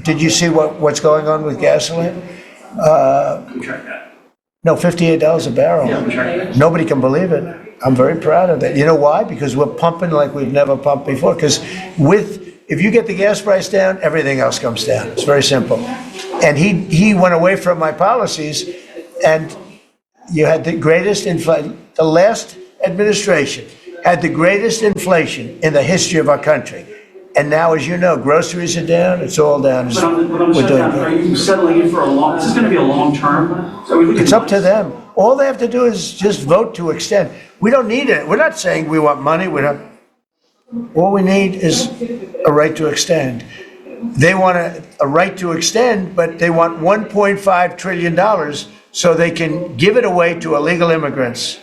Did you see what's going on with gasoline? No, $58 a barrel. Nobody can believe it. I'm very proud of that. You know why? Because we're pumping like we've never pumped before. Because if you get the gas price down, everything else comes down. It's very simple. And he went away from my policies, and you had the greatest inflation. The last administration had the greatest inflation in the history of our country. And now, as you know, groceries are down. It's all down. But on the shutdown, are you settling in for is this going to be a long term? It's up to them. All they have to do is just vote to extend. We don't need it. We're not saying we want money. All we need is a right to extend. They want a right to extend, but they want $1.5 trillion so they can give it away to illegal immigrants,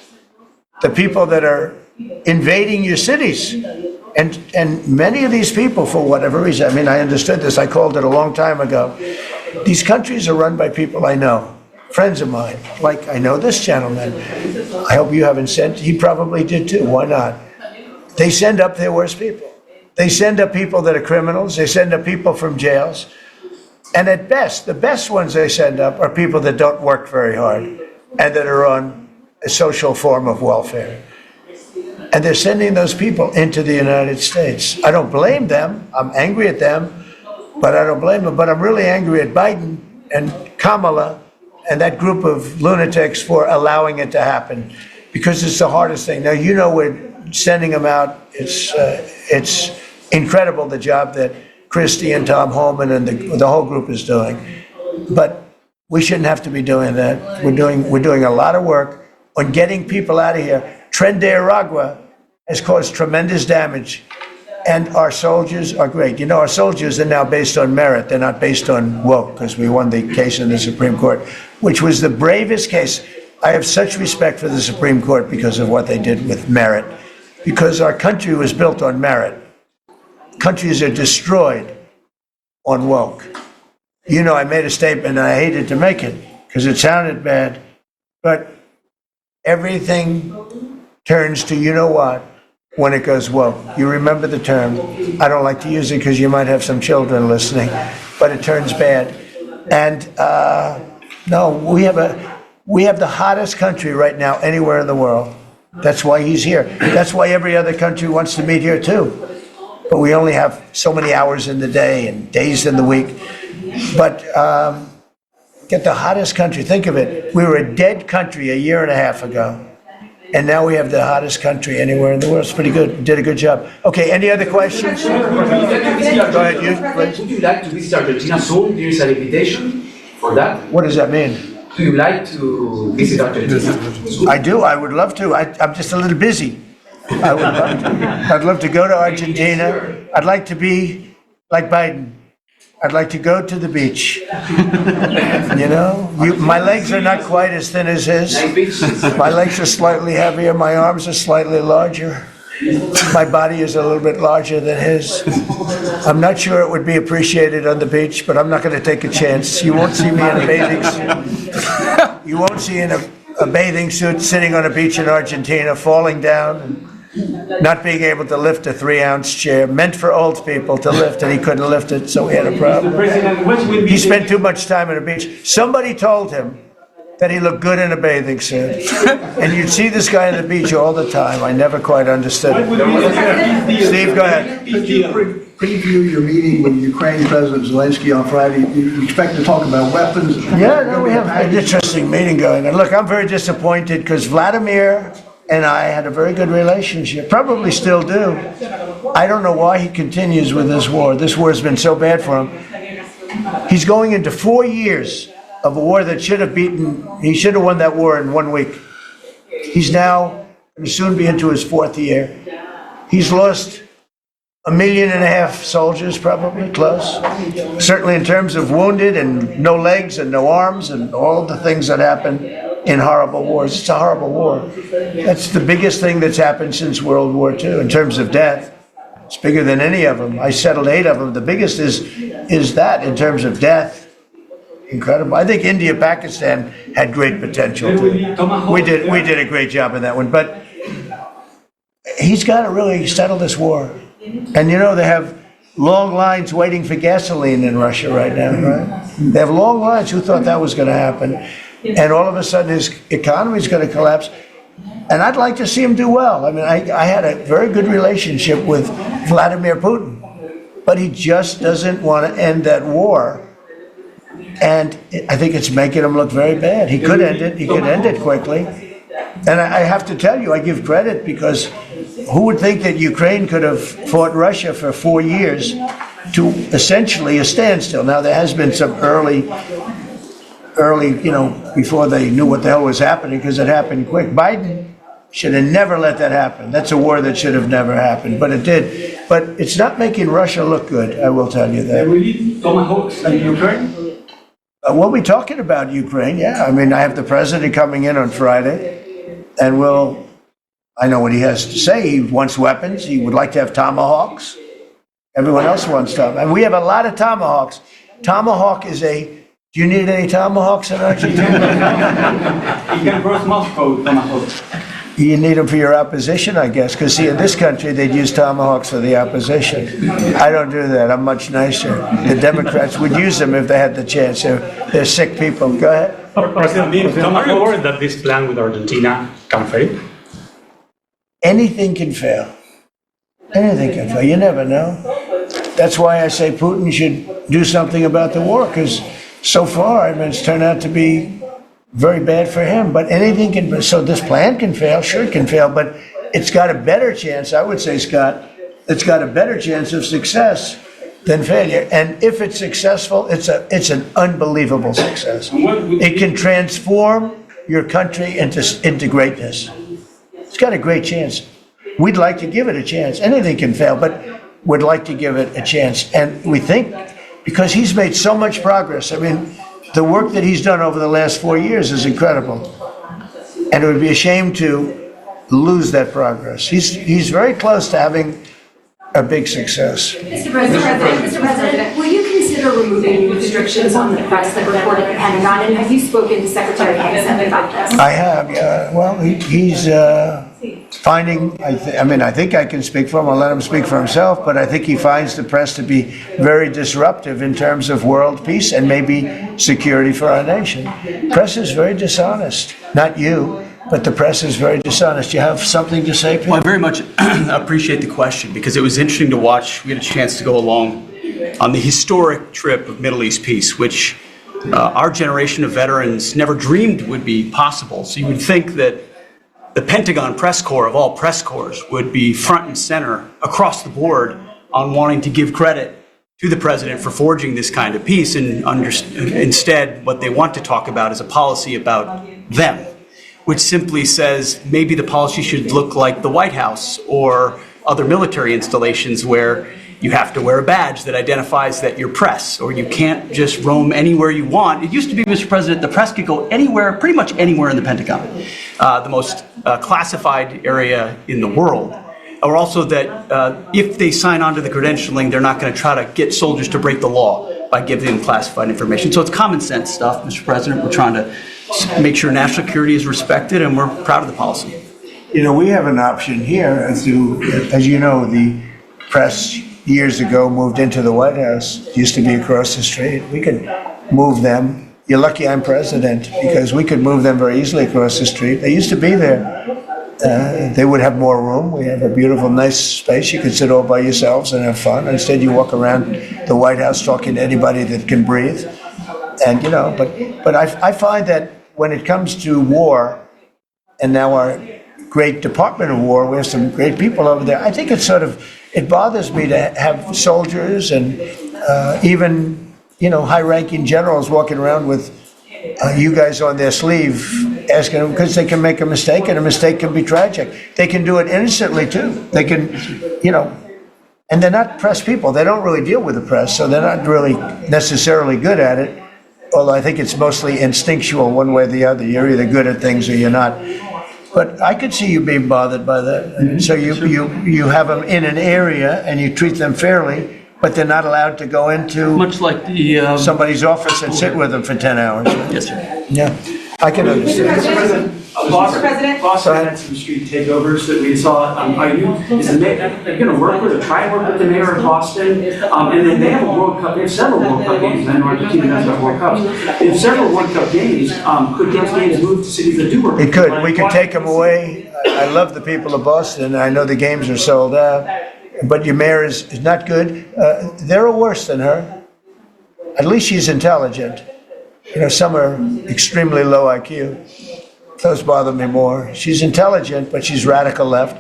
the people that are invading your cities. And many of these people, for whatever reason, I mean, I understood this. I called it a long time ago. These countries are run by people I know, friends of mine. Like, I know this gentleman. I hope you haven't sent. He probably did too. Why not? They send up their worst people. They send up people that are criminals. They send up people from jails. And at best, the best ones they send up are people that don't work very hard and that are on a social form of welfare. And they're sending those people into the United States. I don't blame them. I'm angry at them, but I don't blame them. But I'm really angry at Biden and Kamala and that group of lunatics for allowing it to happen, because it's the hardest thing. Now, you know, we're sending them out. It's incredible the job that Christie and Tom Homan and the whole group is doing. But we shouldn't have to be doing that. We're doing a lot of work on getting people out of here. Tren de Aragua has caused tremendous damage, and our soldiers are great. You know, our soldiers are now based on merit. They're not based on woke, because we won the case in the Supreme Court, which was the bravest case. I have such respect for the Supreme Court because of what they did with merit, because our country was built on merit. Countries are destroyed on woke. You know, I made a statement, and I hated to make it because it sounded bad, but everything turns to, you know what, when it goes woke. You remember the term. I don't like to use it because you might have some children listening, but it turns bad. And no, we have the hottest country right now anywhere in the world. That's why he's here. That's why every other country wants to meet here too. But we only have so many hours in the day and days in the week. But get the hottest country. Think of it. We were a dead country a year and a half ago. And now we have the hottest country anywhere in the world. It's pretty good. You did a good job. Okay, any other questions? Go ahead, you. Would you like to visit Argentina soon? There is an invitation for that. What does that mean? Do you like to visit Argentina? I do. I would love to. I'm just a little busy. I would love to. I'd love to go to Argentina. I'd like to be like Biden. I'd like to go to the beach. You know, my legs are not quite as thin as his. My legs are slightly heavier. My arms are slightly larger. My body is a little bit larger than his. I'm not sure it would be appreciated on the beach, but I'm not going to take a chance. You won't see me in a bathing suit. You won't see in a bathing suit sitting on a beach in Argentina, falling down. not being able to lift a 3-ounce chair, meant for old people to lift, and he couldn't lift it, so he had a problem. He spent too much time on the beach. Somebody told him that he looked good in a bathing suit. And you'd see this guy on the beach all the time. I never quite understood it. Steve, go ahead. Could you preview your meeting with Ukraine President Zelensky on Friday? You expect to talk about weapons? Yeah, no, we have an interesting meeting going on. Look, I'm very disappointed because Vladimir and I had a very good relationship, probably still do. I don't know why he continues with this war. This war has been so bad for him. He's going into 4 years of a war that he should have won that war in 1 week. He's now going to soon be into his 4th year. He's lost 1.5 million soldiers, probably, close. Certainly in terms of wounded and no legs and no arms and all the things that happen in horrible wars. It's a horrible war. That's the biggest thing that's happened since World War II in terms of death. It's bigger than any of them. I settled 8 of them. The biggest is that in terms of death. Incredible. I think India, Pakistan had great potential too. We did a great job in that one, but he's got to really settle this war. And you know, they have long lines waiting for gasoline in Russia right now, right? They have long lines. Who thought that was going to happen? And all of a sudden his economy is going to collapse. And I'd like to see him do well. I mean, I had a very good relationship with Vladimir Putin, but he just doesn't want to end that war. And I think it's making him look very bad. He could end it. He could end it quickly. And I have to tell you, I give credit because who would think that Ukraine could have fought Russia for 4 years to essentially a standstill? Now, there has been some early, before they knew what the hell was happening, because it happened quick. Biden should have never let that happen. That's a war that should have never happened, but it did. But it's not making Russia look good, I will tell you that. Tomahawks in Ukraine? We'll be talking about Ukraine, yeah. I mean, I have the president coming in on Friday, and I know what he has to say. He wants weapons. He would like to have tomahawks. Everyone else wants tomahawks. And we have a lot of tomahawks. Tomahawk is do you need any tomahawks in Argentina? You can cross Moscow, tomahawks. You need them for your opposition, I guess, because see, in this country, they'd use tomahawks for the opposition. I don't do that. I'm much nicer. The Democrats would use them if they had the chance. They're sick people. Go ahead. President, are you worried that this plan with Argentina can fail? Anything can fail. Anything can fail. You never know. That's why I say Putin should do something about the war, because so far, I mean, it's turned out to be very bad for him. But anything can. So this plan can fail. Sure, it can fail, but it's got a better chance. I would say, Scott, it's got a better chance of success than failure. And if it's successful, it's an unbelievable success. It can transform your country into greatness. It's got a great chance. We'd like to give it a chance. Anything can fail, but we'd like to give it a chance. And we think, because he's made so much progress. I mean, the work that he's done over the last 4 years is incredible. And it would be a shame to lose that progress. He's very close to having a big success. Mr. President, will you consider removing restrictions on the press that report at the Pentagon? And have you spoken to Secretary Hayes about this? I have, yeah. Well, he's finding, I think I can speak for him. I'll let him speak for himself, but I think he finds the press to be very disruptive in terms of world peace and maybe security for our nation. Press is very dishonest. Not you, but the press is very dishonest. You have something to say, Pete? Well, I very much appreciate the question because it was interesting to watch. We had a chance to go along on the historic trip of Middle East peace, which our generation of veterans never dreamed would be possible. So you would think that the Pentagon press corps of all press corps would be front and center across the board on wanting to give credit to the president for forging this kind of peace. And instead, what they want to talk about is a policy about them, which simply says maybe the policy should look like the White House or other military installations where you have to wear a badge that identifies that you're press, or you can't just roam anywhere you want. It used to be, Mr. President, the press could go anywhere, pretty much anywhere in the Pentagon, the most classified area in the world. Or also that if they sign on to the credentialing, they're not going to try to get soldiers to break the law by giving them classified information. So it's common sense stuff, Mr. President. We're trying to make sure national security is respected, and we're proud of the policy. we have an option here as you know, the press years ago moved into the White House. It used to be across the street. We could move them. You're lucky I'm president, because we could move them very easily across the street. They used to be there. They would have more room. We have a beautiful, nice space. You could sit all by yourselves and have fun. Instead, you walk around the White House talking to anybody that can breathe. And, but I find that when it comes to war, and now our great Department of War, we have some great people over there, I think it bothers me to have soldiers and even, high-ranking generals walking around with you guys on their sleeve, asking them, because they can make a mistake, and a mistake can be tragic. They can do it innocently, too. They can, and they're not press people. They don't really deal with the press, so they're not really necessarily good at it, although I think it's mostly instinctual one way or the other. You're either good at things or you're not. But I could see you being bothered by that. And so you have them in an area, and you treat them fairly, but they're not allowed to go into Much like the, somebody's office and sit with them for 10 hours. Right? yes, sir. Yeah, I can understand. Boston had some street takeovers that we saw. Are you going to work with or try and work with the mayor of Boston? And then they have a World Cup. They have several World Cup games. I know Argentina does have World Cups. They have several World Cup games. Could those games move to cities that do work? It could. We could take them away. I love the people of Boston. I know the games are sold out. But your mayor is not good. They're worse than her. At least she's intelligent. Some are extremely low IQ. Those bother me more. She's intelligent, but she's radical left.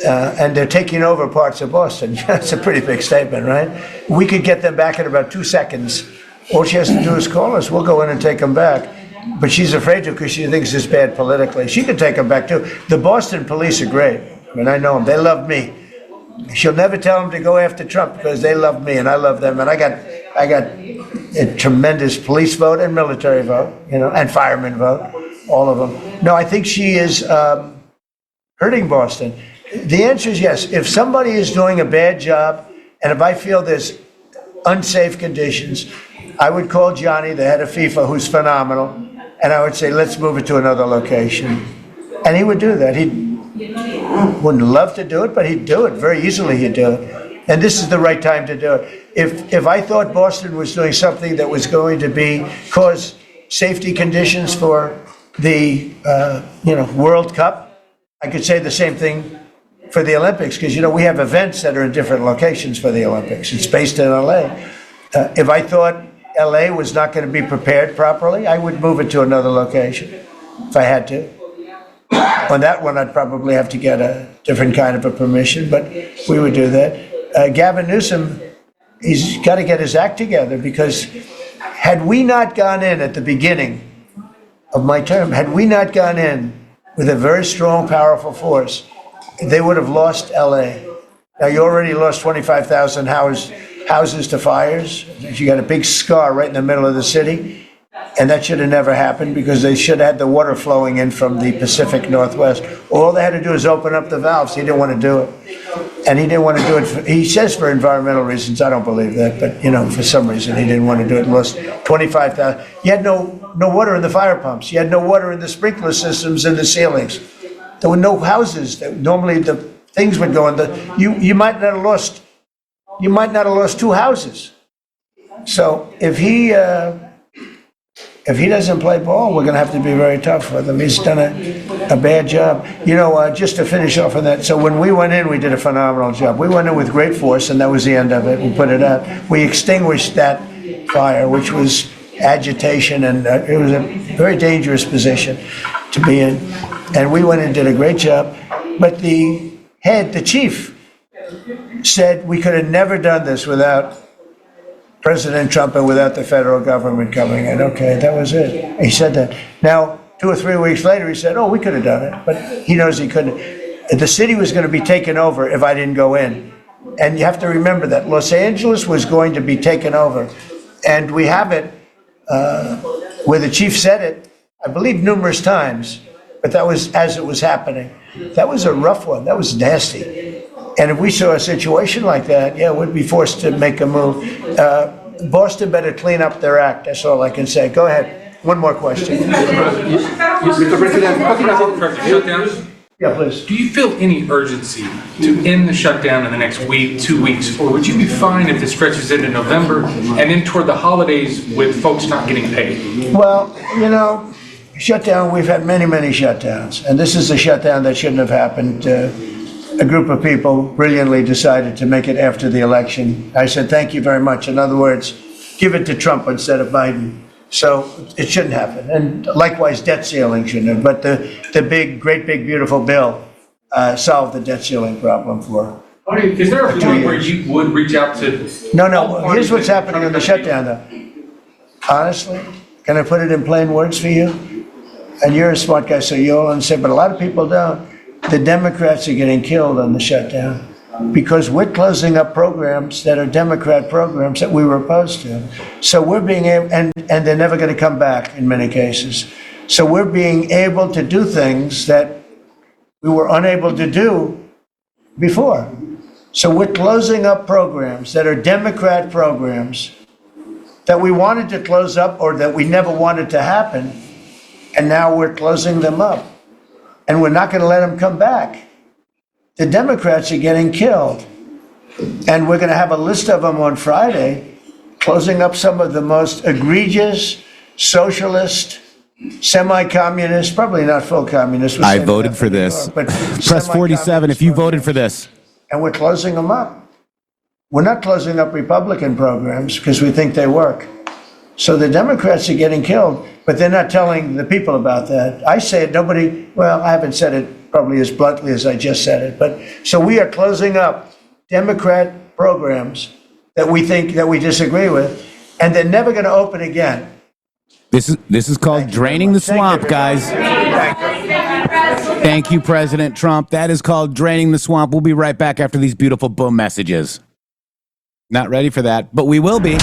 And they're taking over parts of Boston. That's a pretty big statement, right? We could get them back in about 2 seconds. All she has to do is call us. We'll go in and take them back. But she's afraid to, because she thinks it's bad politically. She can take them back, too. The Boston police are great. I know them. They love me. She'll never tell them to go after Trump, because they love me and I love them. And I got a tremendous police vote and military vote, and fireman vote, all of them. No, I think she is hurting Boston. The answer is yes. If somebody is doing a bad job, and if I feel there's unsafe conditions, I would call Johnny, the head of FIFA, who's phenomenal, and I would say, let's move it to another location. And he would do that. He wouldn't love to do it, but he'd do it. Very easily he'd do it. And this is the right time to do it. If I thought Boston was doing something that was going to cause safety conditions for the World Cup, I could say the same thing for the Olympics, because we have events that are in different locations for the Olympics. It's based in LA. If I thought LA was not going to be prepared properly, I would move it to another location if I had to. On that one, I'd probably have to get a different kind of a permission, but we would do that. Gavin Newsom, he's got to get his act together, because had we not gone in at the beginning of my term, had we not gone in with a very strong, powerful force, they would have lost LA. Now, you already lost 25,000 houses to fires. You got a big scar right in the middle of the city. And that should have never happened, because they should have had the water flowing in from the Pacific Northwest. All they had to do is open up the valves. He didn't want to do it. And he didn't want to do it, he says for environmental reasons. I don't believe that, but for some reason he didn't want to do it. Lost 25,000. You had no water in the fire pumps. You had no water in the sprinkler systems in the ceilings. There were no houses. Normally the things would go in you might not have lost 2 houses. So if he doesn't play ball, we're going to have to be very tough with him. He's done a bad job. Just to finish off on that, so when we went in, we did a phenomenal job. We went in with great force, and that was the end of it. We put it out. We extinguished that fire, which was agitation, and it was a very dangerous position to be in. And we went and did a great job. But the chief, said we could have never done this without President Trump and without the federal government coming in. Okay, that was it. He said that. Now, 2 or 3 weeks later, he said, we could have done it. But he knows he couldn't. The city was going to be taken over if I didn't go in. And you have to remember that. Los Angeles was going to be taken over. And we have it where the chief said it, I believe numerous times, but that was as it was happening. That was a rough one. That was nasty. And if we saw a situation like that, we'd be forced to make a move. Boston better clean up their act. That's all I can say. Go ahead. One more question. Mr. President, talking about Yeah, please. Do you feel any urgency to end the shutdown in the next week, 2 weeks, or would you be fine if it stretches into November and then toward the holidays with folks not getting paid? Well, shutdown, we've had many, many shutdowns, and this is a shutdown that shouldn't have happened. A group of people brilliantly decided to make it after the election. I said, thank you very much. In other words, give it to Trump instead of Biden. So it shouldn't happen. And likewise, debt ceiling shouldn't have. But the great big, beautiful bill solved the debt ceiling problem for Is there a 2 point where years. you would reach out to? No. Here's what's happening in the shutdown, though. Honestly, can I put it in plain words for you? And you're a smart guy, so you'll understand, but a lot of people don't. The Democrats are getting killed on the shutdown because we're closing up programs that are Democrat programs that we were opposed to. So we're being able, and they're never going to come back in many cases. So we're being able to do things that we were unable to do before. So we're closing up programs that are Democrat programs that we wanted to close up or that we never wanted to happen, and now we're closing them up. And we're not going to let them come back. The Democrats are getting killed. And we're going to have a list of them on Friday, closing up some of the most egregious, socialist, semi-communist, probably not full communist. I voted for this. But Press 47 if you voted for this. and we're closing them up. We're not closing up Republican programs because we think they work. So the Democrats are getting killed, but they're not telling the people about that. I say it, I haven't said it probably as bluntly as I just said it, but so we are closing up Democrat programs that we think that we disagree with, and they're never going to open again. This is called draining the swamp, guys. Thank you, President Trump. That is called draining the swamp. We'll be right back after these beautiful boom messages. Not ready for that, but we will be.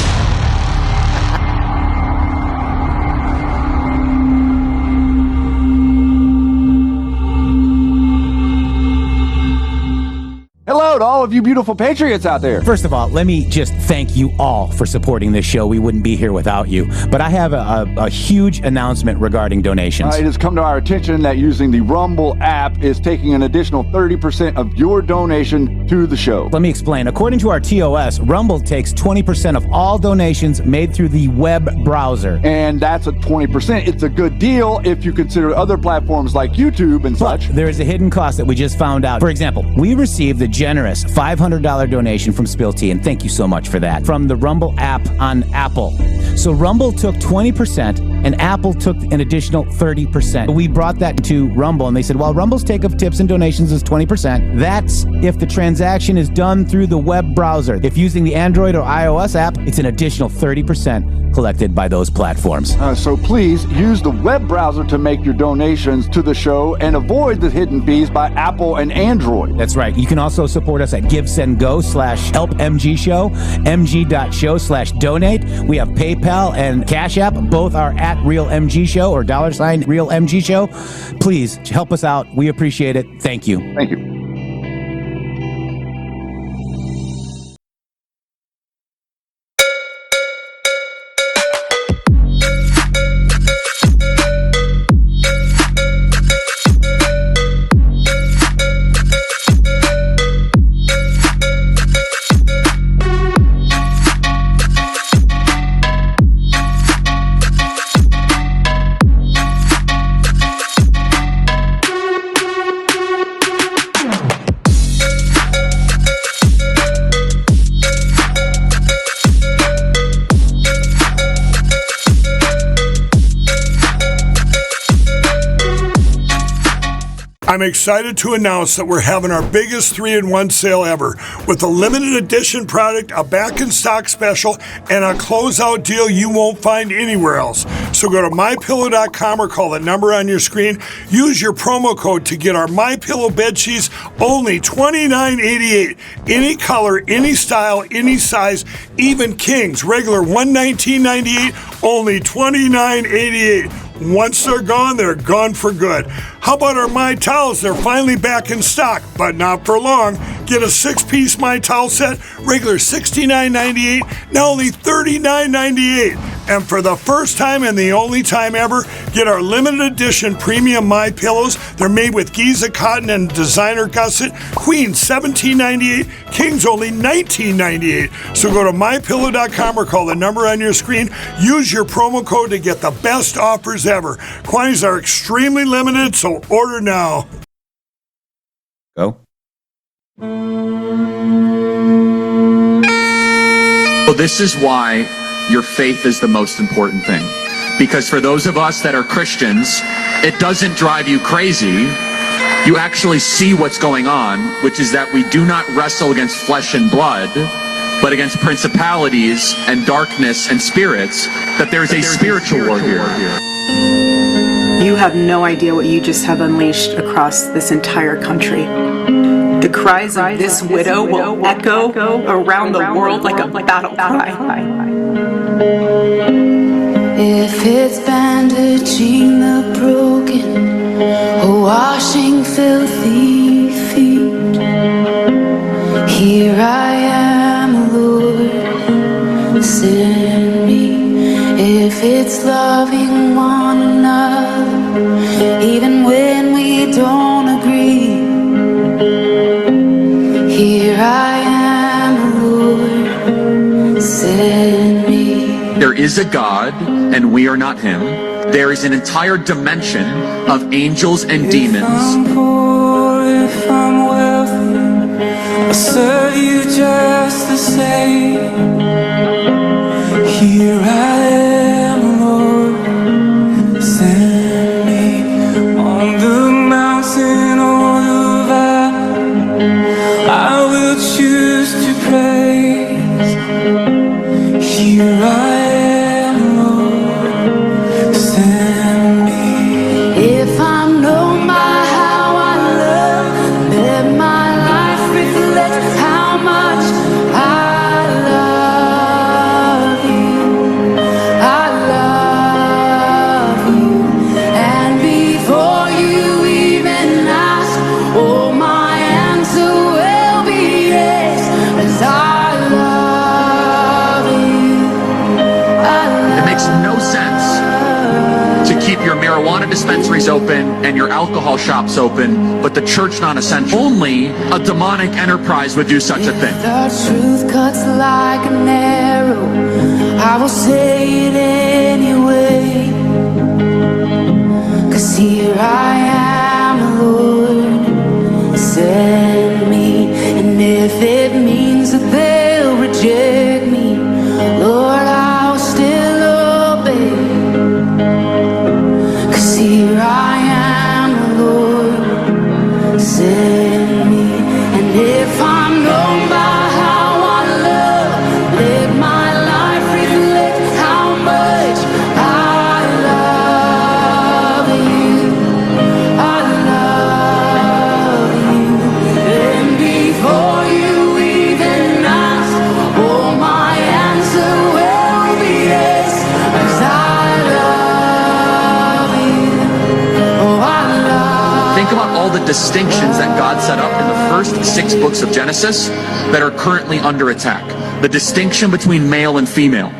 Hello to all of you beautiful patriots out there. First of all, let me just thank you all for supporting this show. We wouldn't be here without you. But I have a huge announcement regarding donations. It has come to our attention that using the Rumble app is taking an additional 30% of your donation to the show. Let me explain. According to our TOS, Rumble takes 20% of all donations made through the web browser. And that's a 20%. It's a good deal if you consider other platforms like YouTube and such. There is a hidden cost that we just found out. For example, we received the generous $500 donation from Spill Tea, and thank you so much for that, from the Rumble app on Apple. So Rumble took 20% and Apple took an additional 30%. We brought that to Rumble and they said, well, Rumble's take of tips and donations is 20%. That's if the transaction is done through the web browser. If using the Android or iOS app, it's an additional 30% collected by those platforms. So please use the web browser to make your donations to the show and avoid the hidden fees by Apple and Android. That's right. You can also support us at GiveSendGo/HelpMGShow, mg.show/donate. We have PayPal and Cash App. Both are at RealMGShow or $RealMGShow. Please help us out. We appreciate it. Thank you. Thank you. I'm excited to announce that we're having our biggest 3-in-1 sale ever with a limited edition product, a back in stock special, and a closeout deal you won't find anywhere else. So go to mypillow.com or call the number on your screen. Use your promo code to get our MyPillow bed sheets only $29.88. Any color, any style, any size, even kings, regular $119.98, only $29.88. Once they're gone for good. How about our My Towels? They're finally back in stock, but not for long. Get a 6-piece My Towel set, regular $69.98, now only $39.98. And for the first time and the only time ever, get our limited edition premium My Pillows. They're made with Giza cotton and designer gusset. Queens $17.98, Kings only $19.98. So go to mypillow.com or call the number on your screen. Use your promo code to get the best offers ever. Quantities are extremely limited, so order now. Go. So this is why your faith is the most important thing. Because for those of us that are Christians, it doesn't drive you crazy. You actually see what's going on, which is that we do not wrestle against flesh and blood, but against principalities and darkness and spirits, that there's a spiritual war here. You have no idea what you just have unleashed across this entire country. The cries of this widow will echo around the world like a battle cry. If it's bandaging the broken or washing filthy feet, here I am, Lord, send me. If it's loving one another, even when we don't agree, here I am, Lord, send me. There is a God, and we are not him. There is an entire dimension of angels and demons. If I'm poor, if I'm wealthy, I'll serve you just the same. Here I am, Lord, send me. On the mountain or the valley, I will choose to praise. Here I am, Lord, send me. If I'm known by how I love, let my life reflect how much I love you. I love you. And before you even ask, oh, my answer will be yes, 'cause I love you. It makes no sense to keep your marijuana dispensaries open and your alcohol shops open, but the church non-essential. Only a demonic enterprise would do such a thing. The truth cuts like an arrow, I will say it anyway. 'Cause here I am, Lord, send me. And if it means that they'll reject me, Lord, I'll still obey. 'Cause here I am, Lord, send me. And if I'm known by how I love, let my life reflect how much I love you. I love you. And before you even ask, oh, my answer will be yes, 'cause I love you. Oh, I love. Think about all the distinctions that God set up in the first 6 books of Genesis that are currently under attack. The distinction between male and female.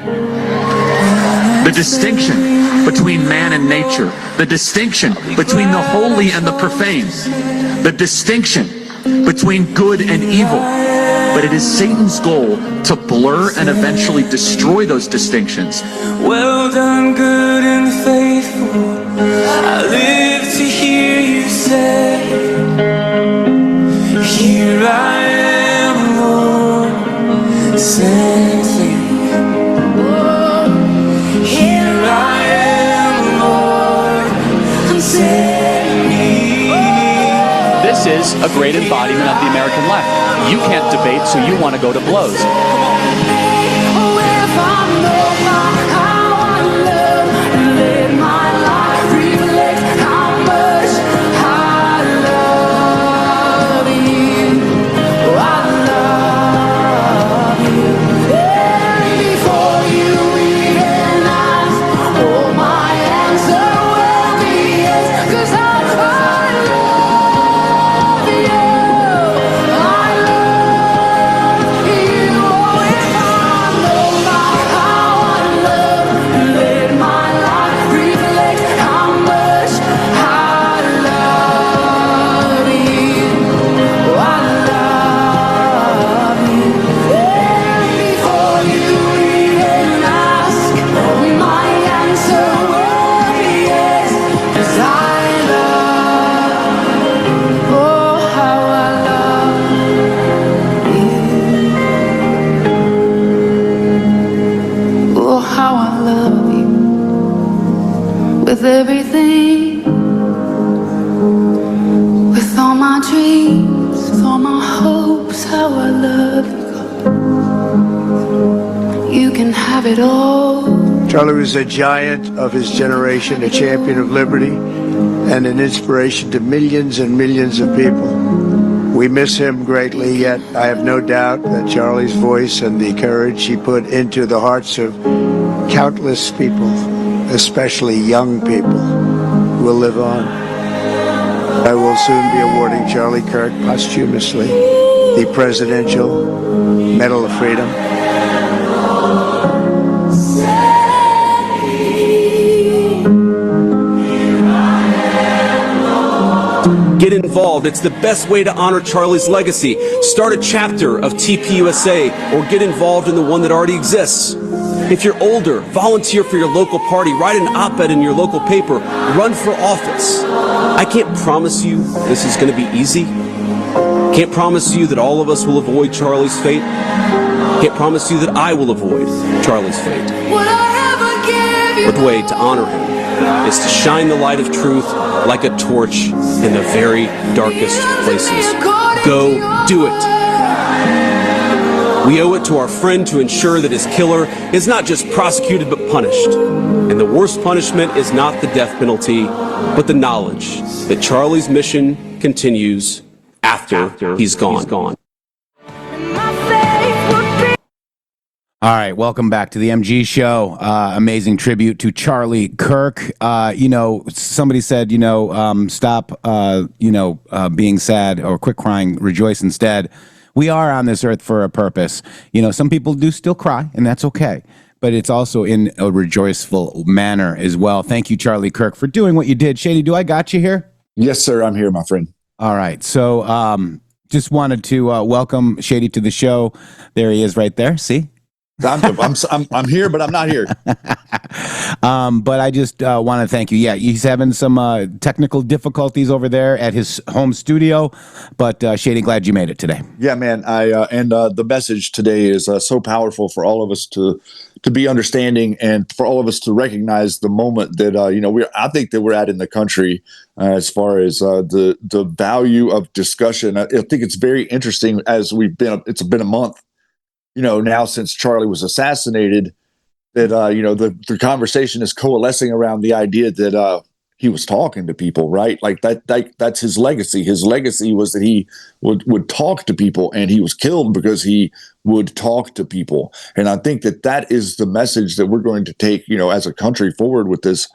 The distinction between man and nature. The distinction between the holy and the profane. The distinction between good and evil. But it is Satan's goal to blur and eventually destroy those distinctions. Well done, good and faithful. I live to hear you say, here I am, Lord, send me. Oh, here I am, Lord, send me. This is a great embodiment of the American left. You can't debate, so you want to go to blows. Oh, if I'm known by how I love, let my life reflect how much I love you. Oh, I love you. And before you even ask, oh, my answer will be yes, 'cause I love you. I love you. how I love you. With everything, with all my dreams, with all my hopes, how I love you, God. You can have it all. Charlie was a giant of his generation, a champion of liberty, and an inspiration to millions and millions of people. We miss him greatly, yet I have no doubt that Charlie's voice and the courage he put into the hearts of countless people, especially young people, will live on. I will soon be awarding Charlie Kirk posthumously the Presidential Medal of Freedom. Get involved. It's the best way to honor Charlie's legacy. Start a chapter of TPUSA or get involved in the one that already exists. If you're older, volunteer for your local party, write an op-ed in your local paper, run for office. I can't promise you this is going to be easy. Can't promise you that all of us will avoid Charlie's fate. Can't promise you that I will avoid Charlie's fate. But the way to honor him is to shine the light of truth like a torch in the very darkest places. Go do it. We owe it to our friend to ensure that his killer is not just prosecuted but punished. And the worst punishment is not the death penalty, but the knowledge that Charlie's mission continues after he's gone. All right, welcome back to the MG Show. Amazing tribute to Charlie Kirk. Somebody said, stop, being sad or quit crying, rejoice instead. We are on this earth for a purpose. Some people do still cry, and that's okay. But it's also in a rejoiceful manner as well. Thank you, Charlie Kirk, for doing what you did. Shady, do I got you here? Yes, sir. I'm here, my friend. All right. So just wanted to welcome Shady to the show. There he is right there. See? I'm here, but I'm not here. But I just want to thank you. Yeah, he's having some technical difficulties over there at his home studio, but Shady, glad you made it today. Yeah, man. The message today is so powerful for all of us to be understanding and for all of us to recognize the moment that I think that we're at in the country as far as the value of discussion. I think it's very interesting as it's been a month. Now since Charlie was assassinated, that, the conversation is coalescing around the idea that he was talking to people, right? Like that's his legacy. His legacy was that he would talk to people, and he was killed because he would talk to people. And I think that is the message that we're going to take, as a country forward with this,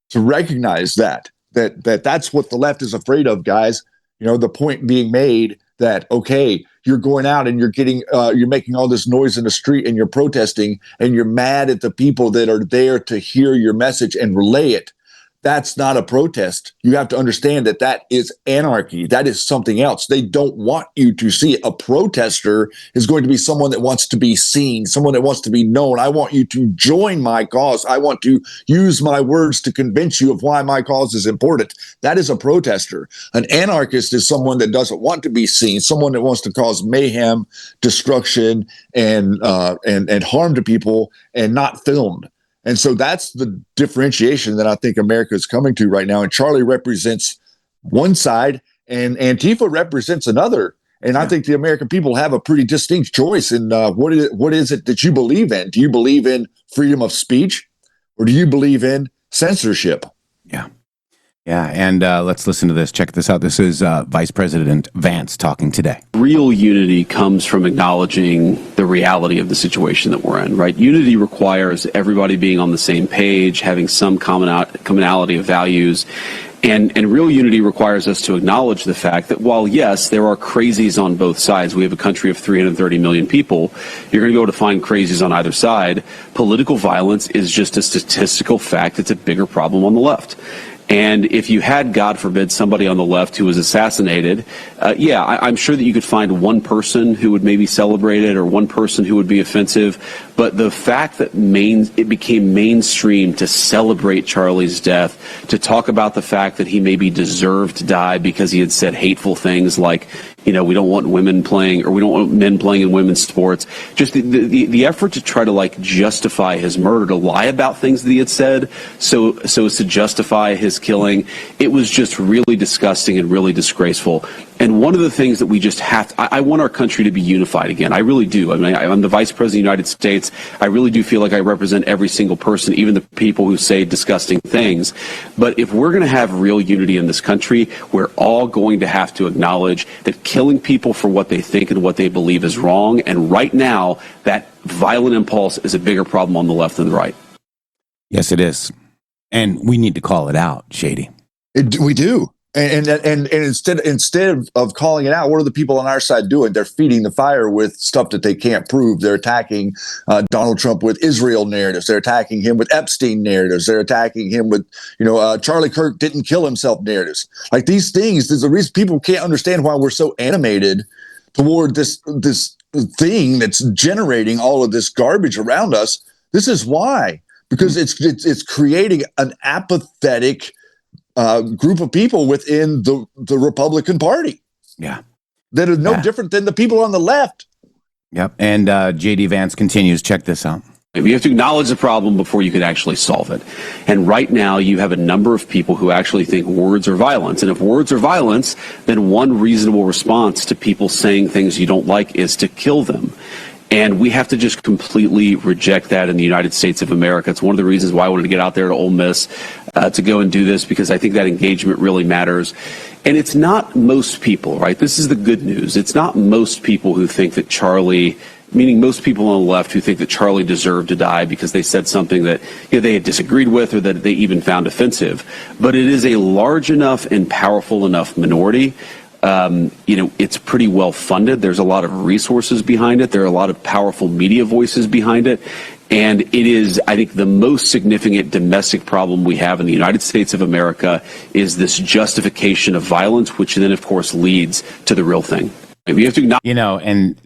to recognize that's what the left is afraid of, guys. The point being made that, okay, you're going out and you're making all this noise in the street and you're protesting and you're mad at the people that are there to hear your message and relay it. That's not a protest. You have to understand that is anarchy. That is something else. They don't want you to see it. A protester is going to be someone that wants to be seen, someone that wants to be known. I want you to join my cause. I want to use my words to convince you of why my cause is important. That is a protester. An anarchist is someone that doesn't want to be seen, someone that wants to cause mayhem, destruction, and harm to people and not filmed. And so that's the differentiation that I think America is coming to right now. And Charlie represents one side and Antifa represents another. And I think the American people have a pretty distinct choice in what is it that you believe in? Do you believe in freedom of speech, or do you believe in censorship? Yeah. Yeah, and let's listen to this. Check this out. This is Vice President Vance talking today. Real unity comes from acknowledging the reality of the situation that we're in, right? Unity requires everybody being on the same page, having some commonality of values. And real unity requires us to acknowledge the fact that while, yes, there are crazies on both sides, we have a country of 330 million people, you're going to be able to find crazies on either side. Political violence is just a statistical fact. It's a bigger problem on the left. And if you had, God forbid, somebody on the left who was assassinated, I'm sure that you could find one person who would maybe celebrate it or one person who would be offensive. But the fact that it became mainstream to celebrate Charlie's death, to talk about the fact that he maybe deserved to die because he had said hateful things like, we don't want women playing, or we don't want men playing in women's sports. Just the effort to try to justify his murder, to lie about things that he had said, so as to justify his killing. It was just really disgusting and really disgraceful. And one of the things that we just I want our country to be unified again. I really do. I mean, I'm the Vice President of the United States. I really do feel like I represent every single person, even the people who say disgusting things. But if we're going to have real unity in this country, we're all going to have to acknowledge that killing people for what they think and what they believe is wrong. And right now, that violent impulse is a bigger problem on the left than the right. Yes, it is. And we need to call it out, Shady. We do. And instead of calling it out, what are the people on our side doing? They're feeding the fire with stuff that they can't prove. They're attacking Donald Trump with Israel narratives. They're attacking him with Epstein narratives. They're attacking him with, Charlie Kirk didn't kill himself narratives. Like these things, there's a reason people can't understand why we're so animated toward this thing that's generating all of this garbage around us. This is why, because it's creating an apathetic group of people within the Republican Party. Yeah. That are no different than the people on the left. Yep. And J.D. Vance continues. Check this out. You have to acknowledge the problem before you can actually solve it. And right now you have a number of people who actually think words are violence. And if words are violence, then one reasonable response to people saying things you don't like is to kill them. And we have to just completely reject that in the United States of America. It's one of the reasons why I wanted to get out there to Ole Miss to go and do this, because I think that engagement really matters. And it's not most people, right? This is the good news. It's not most people who think that Charlie, meaning most people on the left who think that Charlie deserved to die because they said something that they had disagreed with or that they even found offensive. But it is a large enough and powerful enough minority. It's pretty well funded. There's a lot of resources behind it. There are a lot of powerful media voices behind it. And it is, I think, the most significant domestic problem we have in the United States of America is this justification of violence, which then, of course, leads to the real thing. We have to acknowledge, and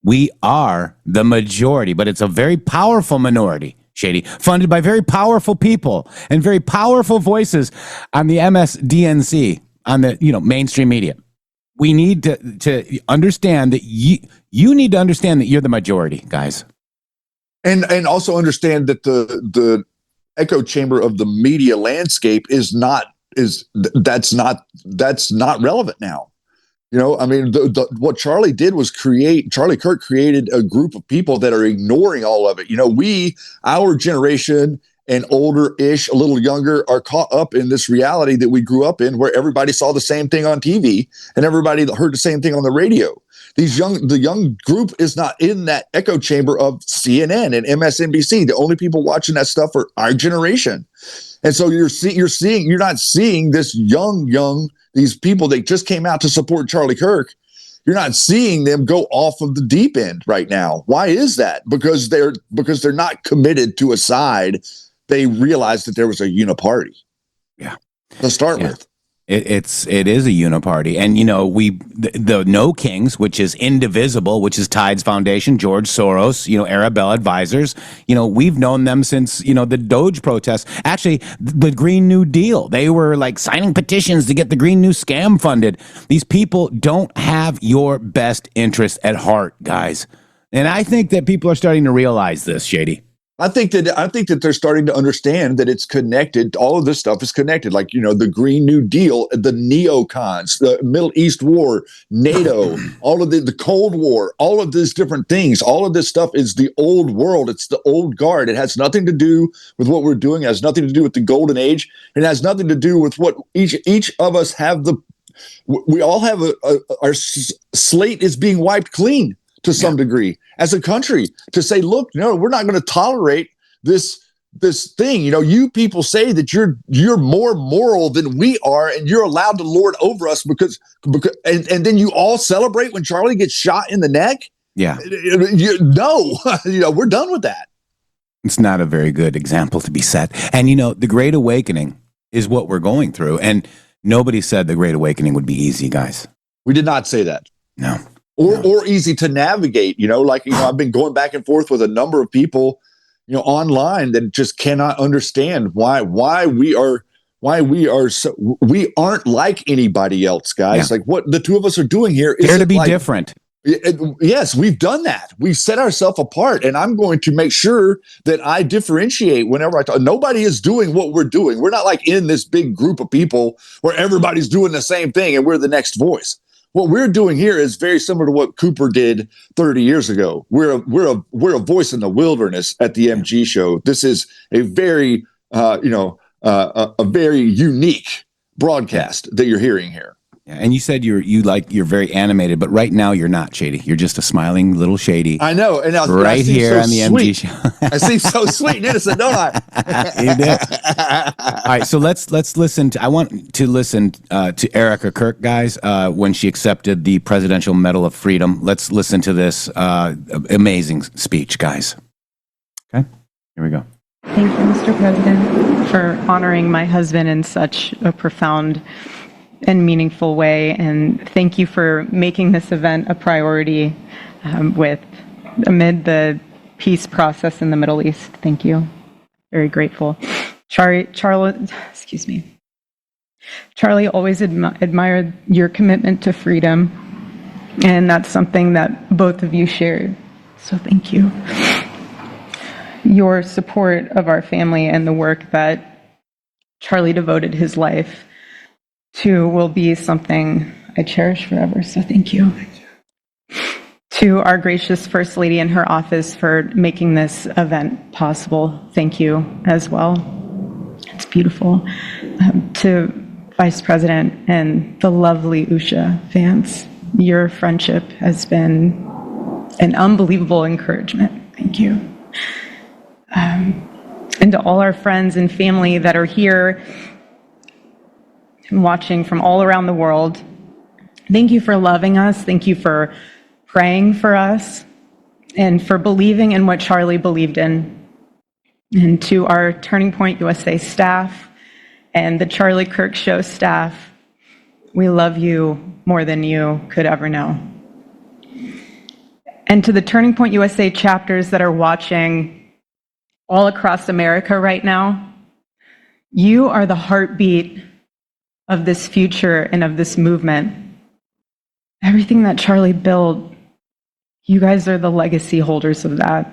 we are the majority, but it's a very powerful minority, Shady, funded by very powerful people and very powerful voices on the MSDNC, on the mainstream media. We need to understand that you need to understand that you're the majority, guys. And also understand that the echo chamber of the media landscape that's not relevant now. What Charlie did was Charlie Kirk created a group of people that are ignoring all of it. Our generation and older-ish, a little younger, are caught up in this reality that we grew up in, where everybody saw the same thing on TV and everybody heard the same thing on the radio. The young group is not in that echo chamber of CNN and MSNBC. The only people watching that stuff are our generation, and so you're not seeing this these people that just came out to support Charlie Kirk. You're not seeing them go off of the deep end right now. Why is that? Because they're not committed to a side. They realized that there was a uniparty. Yeah. To start with. It is a uniparty. And, the No Kings, which is indivisible, which is Tides Foundation, George Soros, Arabella Advisors, we've known them since, the Doge protests. Actually, the Green New Deal, they were signing petitions to get the Green New Scam funded. These people don't have your best interest at heart, guys. And I think that people are starting to realize this, Shady. I think that they're starting to understand that it's connected. All of this stuff is connected. The Green New Deal, the neocons, the Middle East War, NATO, all of the Cold War, all of these different things. All of this stuff is the old world. It's the old guard. It has nothing to do with what we're doing. It has nothing to do with the golden age. It has nothing to do with what each of us have. We all have our slate is being wiped clean to some degree as a country, to say, look, no, we're not going to tolerate this thing. You people say that you're more moral than we are, and you're allowed to lord over us because and then you all celebrate when Charlie gets shot in the neck. Yeah. We're done with that. It's not a very good example to be set. And, the Great Awakening is what we're going through. And nobody said the Great Awakening would be easy, guys. We did not say that. No. or easy to navigate. I've been going back and forth with a number of people, online that just cannot understand why we aren't like anybody else, guys. Yeah. Like what the two of us are doing here is Dare to be different. Yes, we've done that. We've set ourselves apart, and I'm going to make sure that I differentiate whenever I talk. Nobody is doing what we're doing. We're not like in this big group of people where everybody's doing the same thing and we're the next voice. What we're doing here is very similar to what Cooper did 30 years ago. We're a voice in the wilderness at the MG show. This is a very a very unique broadcast that you're hearing here. And you said you're very animated, but right now you're not, Shady. You're just a smiling little Shady. I know, and right here on the sweet. MG show. I seem so sweet and innocent, don't I? You did. All right, so let's listen. I want to listen to Erika Kirk, guys, when she accepted the Presidential Medal of Freedom. Let's listen to this amazing speech, guys. Okay, here we go. Thank you, Mr. President, for honoring my husband in such a profound and meaningful way. And thank you for making this event a priority amid the peace process in the Middle East. Thank you. Very grateful. Charlie always admired your commitment to freedom, and that's something that both of you shared. So thank you. Your support of our family and the work that Charlie devoted his life to will be something I cherish forever. So thank you. To our gracious First Lady in her office for making this event possible. Thank you as well. It's beautiful. To Vice President and the lovely Usha fans, your friendship has been an unbelievable encouragement. Thank you. And to all our friends and family that are here and watching from all around the world, thank you for loving us. Thank you for praying for us and for believing in what Charlie believed in. And to our Turning Point USA staff and the Charlie Kirk Show staff, we love you more than you could ever know. And to the Turning Point USA chapters that are watching all across America right now, you are the heartbeat of this future and of this movement. Everything that Charlie built, you guys are the legacy holders of that.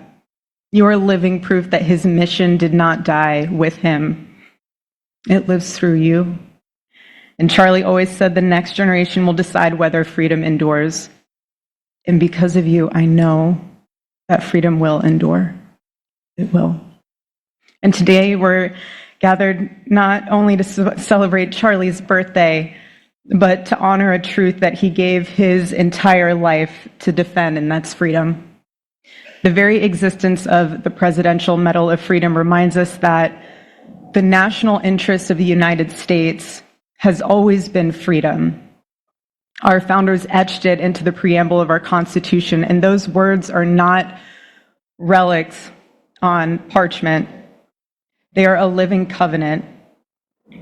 You are living proof that his mission did not die with him. It lives through you. And Charlie always said the next generation will decide whether freedom endures. And because of you, I know that freedom will endure. It will. And today we're gathered not only to celebrate Charlie's birthday, but to honor a truth that he gave his entire life to defend, and that's freedom. The very existence of the Presidential Medal of Freedom reminds us that the national interest of the United States has always been freedom. Our founders etched it into the preamble of our Constitution, and those words are not relics on parchment. They are a living covenant.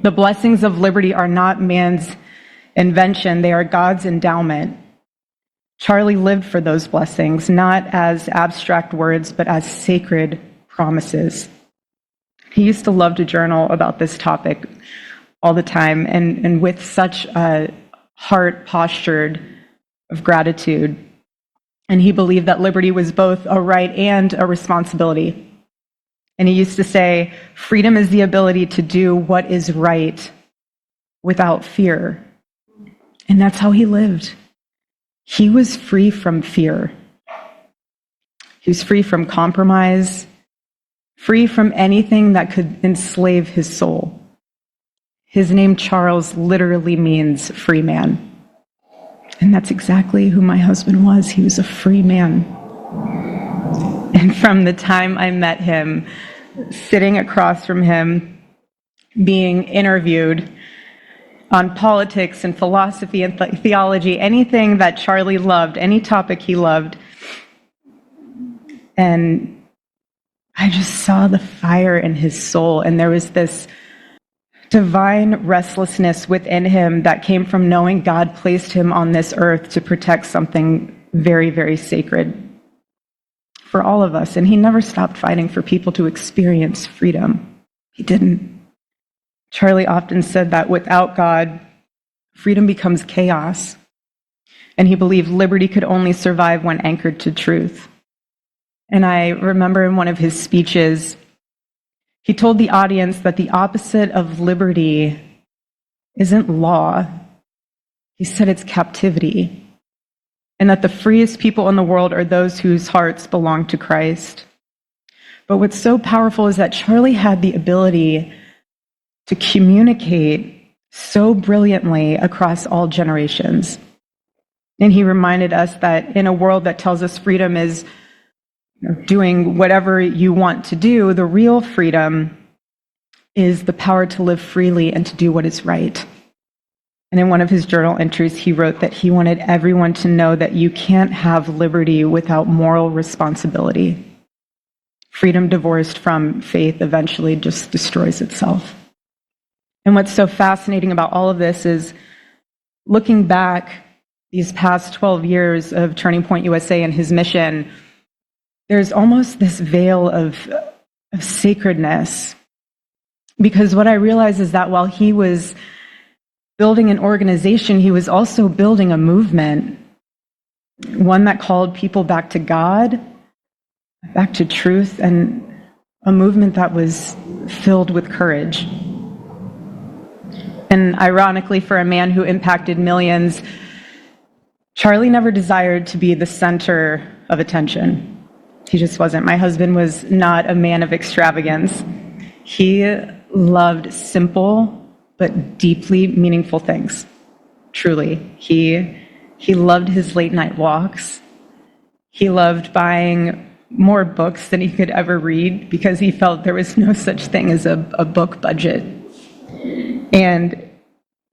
The blessings of liberty are not man's invention, they are God's endowment. Charlie lived for those blessings, not as abstract words, but as sacred promises. He used to love to journal about this topic all the time, and with such a heart postured of gratitude. And he believed that liberty was both a right and a responsibility. And he used to say, freedom is the ability to do what is right without fear. And that's how he lived. He was free from fear. He was free from compromise, free from anything that could enslave his soul. His name, Charles, literally means free man. And that's exactly who my husband was. He was a free man. And from the time I met him, sitting across from him, being interviewed on politics and philosophy and theology, anything that Charlie loved, any topic he loved, and I just saw the fire in his soul, and there was this divine restlessness within him that came from knowing God placed him on this earth to protect something very, very sacred for all of us. And he never stopped fighting for people to experience freedom. He didn't. Charlie often said that without God, freedom becomes chaos. And he believed liberty could only survive when anchored to truth. And I remember in one of his speeches, he told the audience that the opposite of liberty isn't law. He said it's captivity. And that the freest people in the world are those whose hearts belong to Christ. But what's so powerful is that Charlie had the ability to communicate so brilliantly across all generations. And he reminded us that in a world that tells us freedom is doing whatever you want to do, the real freedom is the power to live freely and to do what is right. And in one of his journal entries, he wrote that he wanted everyone to know that you can't have liberty without moral responsibility. Freedom divorced from faith eventually just destroys itself. And what's so fascinating about all of this is looking back these past 12 years of Turning Point USA and his mission, there's almost this veil of sacredness. Because what I realize is that while he was building an organization, he was also building a movement, one that called people back to God, back to truth, and a movement that was filled with courage. And ironically, for a man who impacted millions, Charlie never desired to be the center of attention. He just wasn't. My husband was not a man of extravagance. He loved simple but deeply meaningful things. Truly. He loved his late night walks. He loved buying more books than he could ever read because he felt there was no such thing as a book budget. And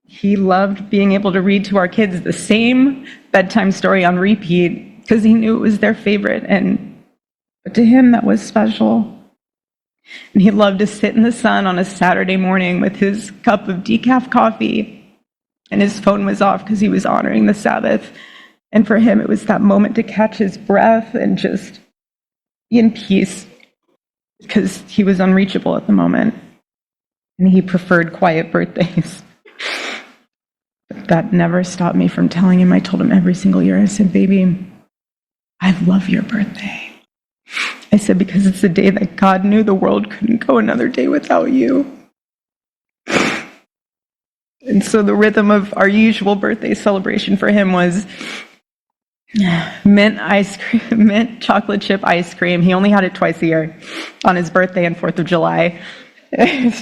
he loved being able to read to our kids the same bedtime story on repeat because he knew it was their favorite. But to him, that was special. And he loved to sit in the sun on a Saturday morning with his cup of decaf coffee, and his phone was off because he was honoring the Sabbath. And for him, it was that moment to catch his breath and just be in peace because he was unreachable at the moment. And he preferred quiet birthdays. But that never stopped me from telling him. I told him every single year, I said, baby, I love your birthday. I said, because it's the day that God knew the world couldn't go another day without you. And so the rhythm of our usual birthday celebration for him was mint ice cream, mint chocolate chip ice cream. He only had it twice a year, on his birthday and 4th of July. And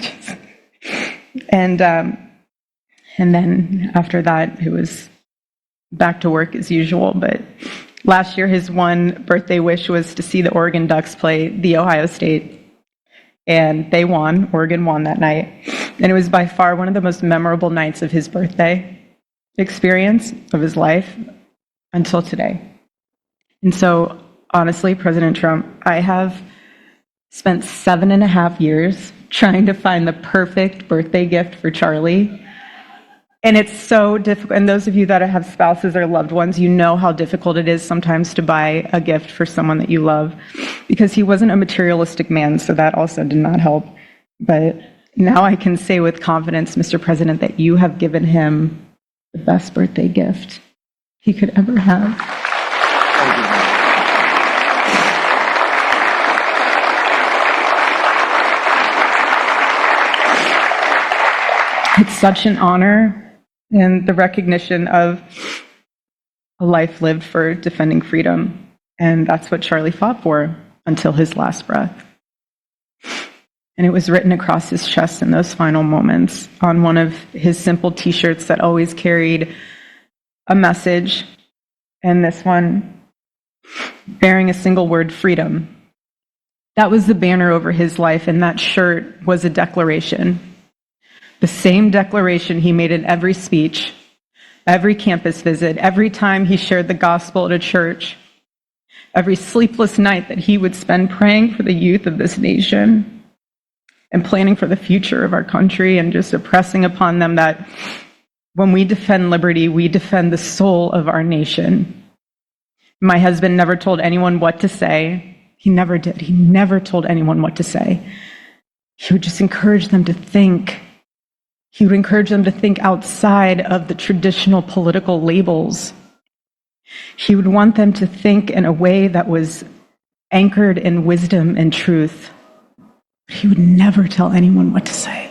then after that, it was back to work as usual. But last year, his one birthday wish was to see the Oregon Ducks play the Ohio State. And they won. Oregon won that night. And it was by far one of the most memorable nights of his birthday experience of his life until today. And so, honestly, President Trump, I have spent 7.5 years trying to find the perfect birthday gift for Charlie. And it's so difficult. And those of you that have spouses or loved ones, you know how difficult it is sometimes to buy a gift for someone that you love, because he wasn't a materialistic man, so that also did not help. But now I can say with confidence, Mr. President, that you have given him the best birthday gift he could ever have. It's such an honor and the recognition of a life lived for defending freedom. And that's what Charlie fought for until his last breath. And it was written across his chest in those final moments on one of his simple t-shirts that always carried a message, and this one bearing a single word, freedom. That was the banner over his life, and that shirt was a declaration. The same declaration he made in every speech, every campus visit, every time he shared the gospel at a church, every sleepless night that he would spend praying for the youth of this nation and planning for the future of our country, and just impressing upon them that when we defend liberty, we defend the soul of our nation. My husband never told anyone what to say. He never did. He never told anyone what to say. He would just encourage them to think. He would encourage them to think outside of the traditional political labels. He would want them to think in a way that was anchored in wisdom and truth. He would never tell anyone what to say.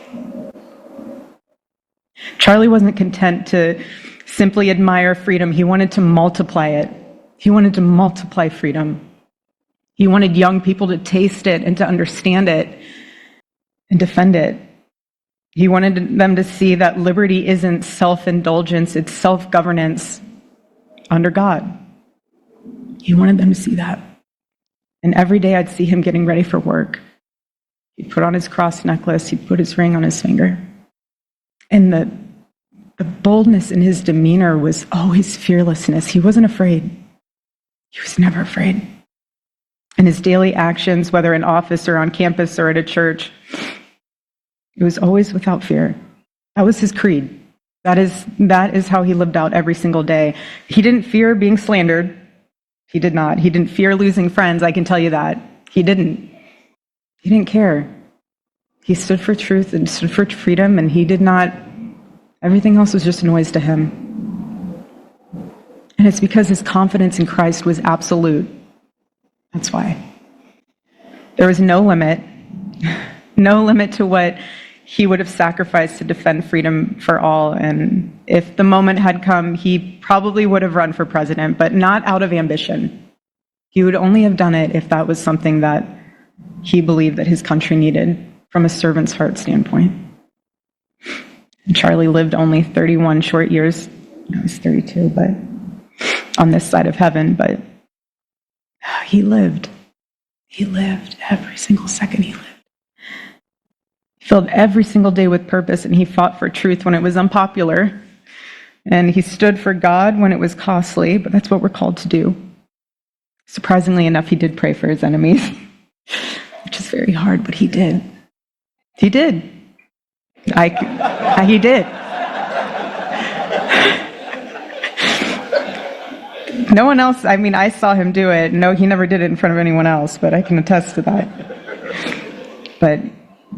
Charlie wasn't content to simply admire freedom. He wanted to multiply it. He wanted to multiply freedom. He wanted young people to taste it and to understand it and defend it. He wanted them to see that liberty isn't self-indulgence, it's self-governance under God. He wanted them to see that. And every day I'd see him getting ready for work. He'd put on his cross necklace, he'd put his ring on his finger. And the boldness in his demeanor was always fearlessness. He wasn't afraid. He was never afraid. In his daily actions, whether in office or on campus or at a church, it was always without fear. That was his creed. That is how he lived out every single day. He didn't fear being slandered. He did not. He didn't fear losing friends, I can tell you that. He didn't. He didn't care. He stood for truth and stood for freedom, and he did not. Everything else was just noise to him. And it's because his confidence in Christ was absolute. That's why. There was no limit to what he would have sacrificed to defend freedom for all. And if the moment had come, he probably would have run for president, but not out of ambition. He would only have done it if that was something that he believed that his country needed from a servant's heart standpoint. And Charlie lived only 31 short years. He was 32, but on this side of heaven, but he lived. He lived every single second he lived. He filled every single day with purpose, and he fought for truth when it was unpopular. And he stood for God when it was costly, but that's what we're called to do. Surprisingly enough, he did pray for his enemies, which is very hard, but he did. He did. He did. No one else, I saw him do it. No, he never did it in front of anyone else, but I can attest to that. But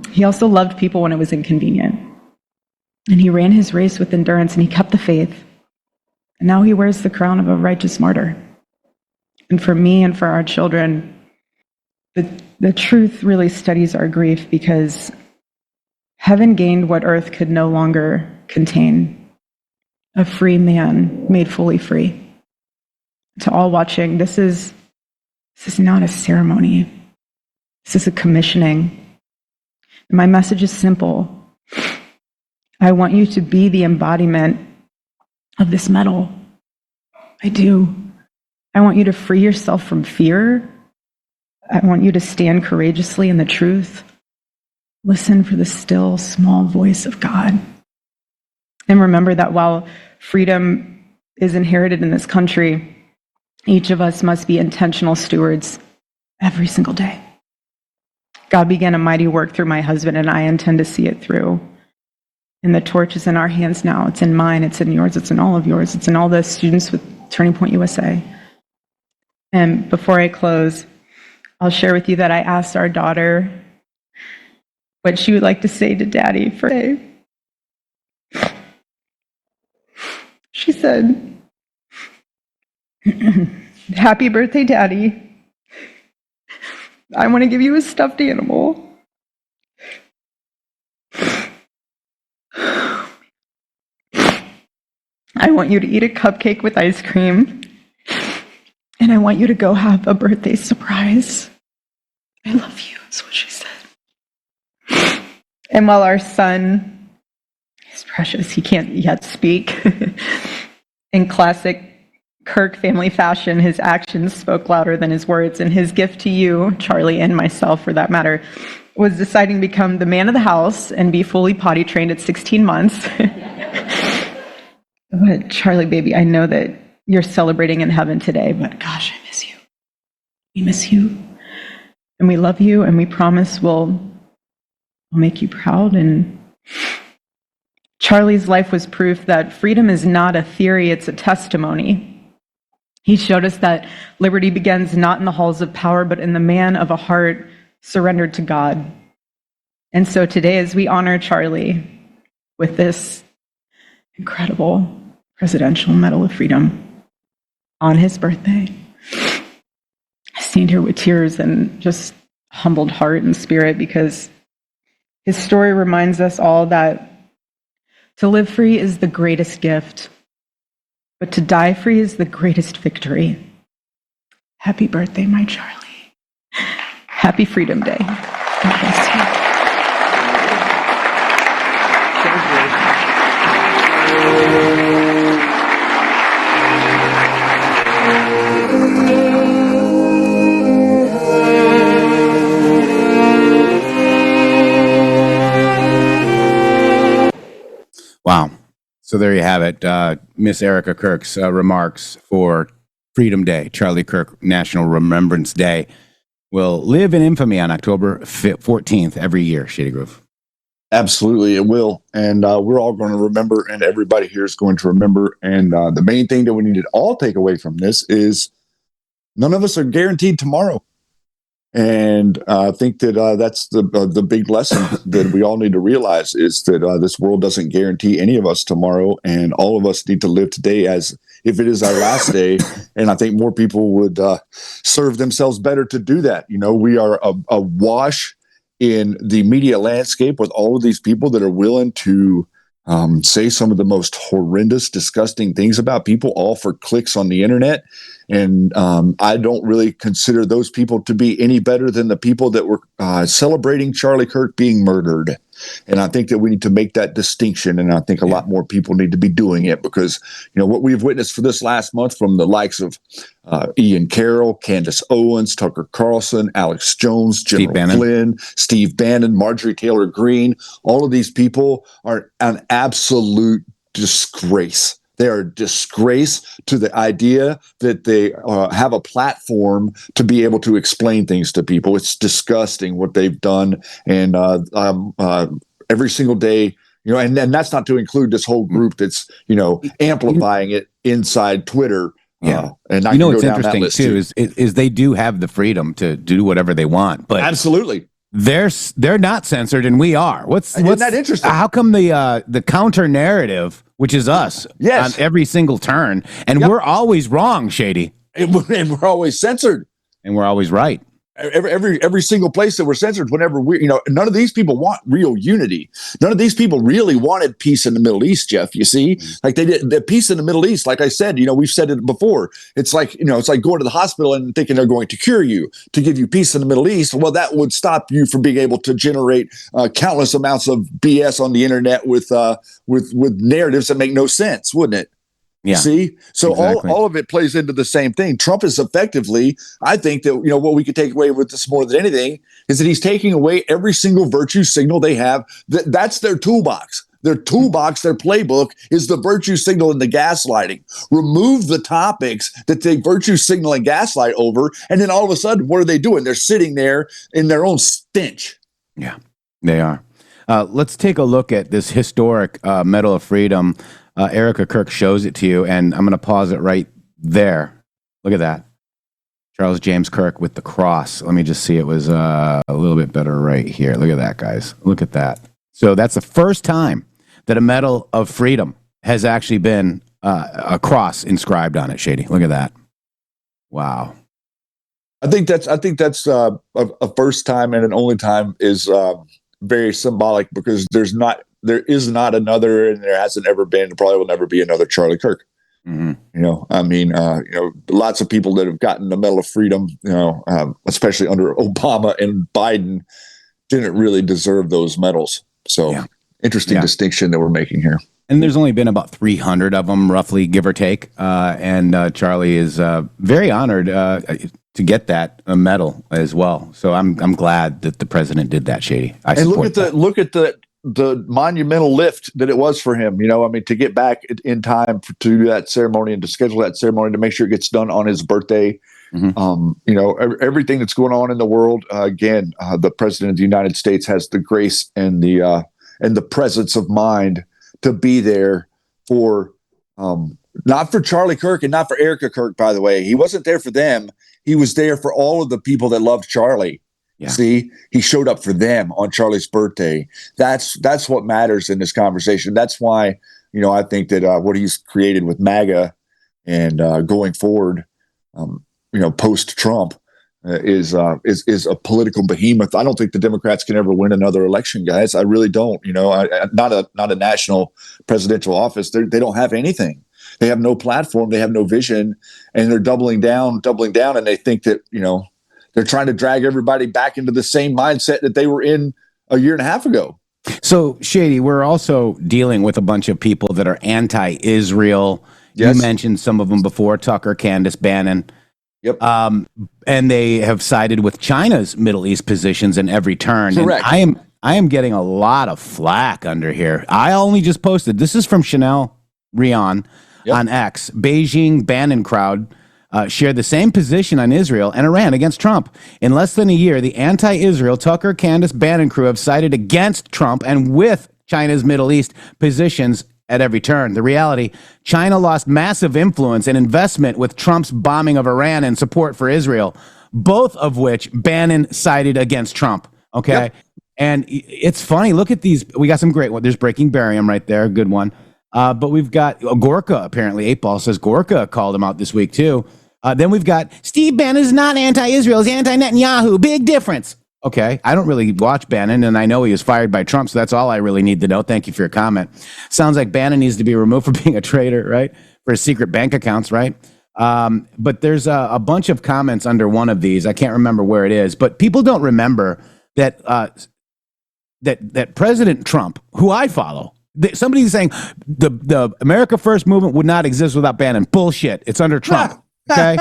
he also loved people when it was inconvenient. And he ran his race with endurance, and he kept the faith. And now he wears the crown of a righteous martyr. And for me and for our children, the truth really steadies our grief, because heaven gained what earth could no longer contain: a free man made fully free. To all watching, this is not a ceremony. This is a commissioning. And my message is simple. I want you to be the embodiment of this medal. I do. I want you to free yourself from fear. I want you to stand courageously in the truth. Listen for the still, small voice of God. And remember that while freedom is inherited in this country, each of us must be intentional stewards every single day. God began a mighty work through my husband, and I intend to see it through. And the torch is in our hands now. It's in mine, it's in yours, it's in all of yours, it's in all the students with Turning Point USA. And before I close, I'll share with you that I asked our daughter what she would like to say to Daddy for today. She said, "Happy birthday, Daddy. I want to give you a stuffed animal. I want you to eat a cupcake with ice cream. And I want you to go have a birthday surprise. I love you," is what she said. And while our son is precious, he can't yet speak, in classic Kirk family fashion, his actions spoke louder than his words, and his gift to you, Charlie, and myself for that matter, was deciding to become the man of the house and be fully potty trained at 16 months. But Charlie, baby, I know that you're celebrating in heaven today, but gosh, I miss you. We miss you, and we love you, and we promise we'll make you proud. And Charlie's life was proof that freedom is not a theory, it's a testimony. He showed us that liberty begins not in the halls of power, but in the man of a heart surrendered to God. And so today, as we honor Charlie with this incredible Presidential Medal of Freedom on his birthday, I stand here with tears and just humbled heart and spirit, because his story reminds us all that to live free is the greatest gift, but to die free is the greatest victory. Happy birthday, my Charlie. Happy Freedom Day. God bless you. Wow. So there you have it. Miss Erika Kirk's remarks for Freedom Day, Charlie Kirk National Remembrance Day, will live in infamy on October 14th every year, Shady Grove. Absolutely, it will. And we're all going to remember, and everybody here is going to remember. And the main thing that we need to all take away from this is none of us are guaranteed tomorrow. And I think that that's the big lesson that we all need to realize, is that this world doesn't guarantee any of us tomorrow, and all of us need to live today as if it is our last day. And I think more people would serve themselves better to do that. You know, we are awash in the media landscape with all of these people that are willing to say some of the most horrendous, disgusting things about people, all for clicks on the internet. And I don't really consider those people to be any better than the people that were celebrating Charlie Kirk being murdered. And I think that we need to make that distinction. And I think a lot more people need to be doing it, because, you know, what we've witnessed for this last month from the likes of Ian Carroll, Candace Owens, Tucker Carlson, Alex Jones, General Flynn, Steve Bannon, Marjorie Taylor Greene, all of these people are an absolute disgrace. They are a disgrace to the idea that they have a platform to be able to explain things to people. It's disgusting what they've done. And every single day, you know, and that's not to include this whole group that's, you know, amplifying it inside Twitter. Yeah. And you know what's interesting too is they do have the freedom to do whatever they want. But absolutely. They're not censored, and we are. Isn't that interesting? How come the counter narrative, which is us, on every single turn, and we're always wrong, Shady, and we're always censored, and we're always right. Every single place that we're censored, whenever we, you know, none of these people want real unity. None of these people really wanted peace in the Middle East, Jeff. You see, like they did the peace in the Middle East. Like I said, you know, we've said it before. It's like, you know, it's like going to the hospital and thinking they're going to cure you, to give you peace in the Middle East. Well, that would stop you from being able to generate countless amounts of BS on the internet with narratives that make no sense, wouldn't it? Yeah. See, so exactly. all of it plays into the same thing. Trump is effectively, I think that, you know, what we could take away with this more than anything is that he's taking away every single virtue signal they have. That's their toolbox. Their toolbox, their playbook is the virtue signal and the gaslighting. Remove the topics that they virtue signal and gaslight over, and then all of a sudden, what are they doing? They're sitting there in their own stench. Yeah, they are. Let's take a look at this historic Medal of Freedom. Erika Kirk shows it to you, and I'm going to pause it right there. Look at that. Charles James Kirk with the cross. Let me just see. It was a little bit better right here. Look at that, guys. Look at that. So that's the first time that a Medal of Freedom has actually been a cross inscribed on it, Shady. Look at that. Wow. I think that's a first time and an only time is very symbolic, because there is not another, and there hasn't ever been, and probably will never be another Charlie Kirk. Mm-hmm. You know, I mean, you know, lots of people that have gotten the Medal of Freedom, you know, especially under Obama and Biden, didn't really deserve those medals. So interesting distinction that we're making here. And there's only been about 300 of them, roughly, give or take. And Charlie is very honored to get that medal as well. So I'm glad that the president did that, Shady. Look at the monumental lift that it was for him. You know, I mean, to get back in time to do that ceremony and to schedule that ceremony to make sure it gets done on his birthday. Mm-hmm. You know, everything that's going on in the world. Again, the president of the United States has the grace and the presence of mind to be there for Not for Charlie Kirk and not for Erika Kirk, by the way. He wasn't there for them. He was there for all of the people that loved Charlie. Yeah. See, he showed up for them on Charlie's birthday. That's what matters in this conversation. That's why, I think that what he's created with MAGA and going forward, post Trump, is a political behemoth. I don't think the Democrats can ever win another election, guys. I really don't. Not a national presidential office. They don't have anything. They have no platform. They have no vision, and they're doubling down, and they think that they're trying to drag everybody back into the same mindset that they were in a year and a half ago. So, Shady, we're also dealing with a bunch of people that are anti-Israel. Yes. You mentioned some of them before: Tucker, Candace, Bannon. Yep. And they have sided with China's Middle East positions in every turn. Correct. And I am getting a lot of flack under here. I only just posted. This is from Chanel Rion on X. Beijing Bannon crowd shared the same position on Israel and Iran against Trump. In less than a year, the anti-Israel Tucker, Candace, Bannon crew have sided against Trump and with China's Middle East positions at every turn. The reality, China lost massive influence and investment with Trump's bombing of Iran and support for Israel, both of which Bannon sided against Trump. Okay. Yep. And it's funny. Look at these. We got some great ones. There's Breaking Barium right there. Good one. But we've got Gorka, apparently. 8 Ball says Gorka called him out this week, too. Then we've got Steve Bannon is not anti-Israel. He's anti-Netanyahu. Big difference. Okay, I don't really watch Bannon, and I know he was fired by Trump, so that's all I really need to know. Thank you for your comment. Sounds like Bannon needs to be removed for being a traitor, right? For his secret bank accounts, right? But there's a bunch of comments under one of these. I can't remember where it is, but people don't remember that that President Trump, who I follow, somebody's saying the America First movement would not exist without Bannon. Bullshit. It's under Trump. Okay.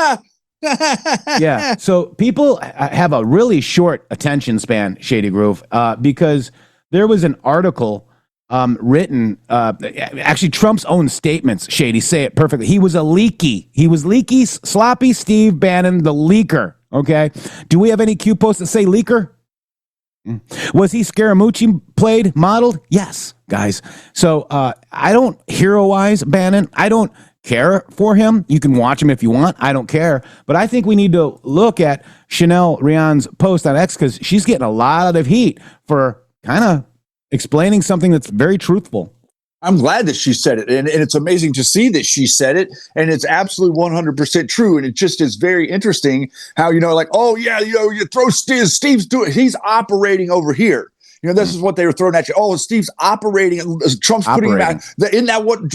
Yeah. So people have a really short attention span, Shady Groove, because there was an article written, actually Trump's own statements, Shady, say it perfectly. He was leaky, sloppy Steve Bannon, the leaker. Okay. Do we have any Q posts that say leaker? Was he Scaramucci played, modeled? Yes, guys. So I don't heroize Bannon. I don't care for him. You can watch him if you want. I don't care. But I think we need to look at Chanel Rion's post on X because she's getting a lot of heat for kind of explaining something that's very truthful. I'm glad that she said it. And it's amazing to see that she said it. And it's absolutely 100% true. And it just is very interesting how, you throw Steve's doing it. He's operating over here. This is what they were throwing at you. Oh, Steve's operating. Trump's putting him out. Isn't that what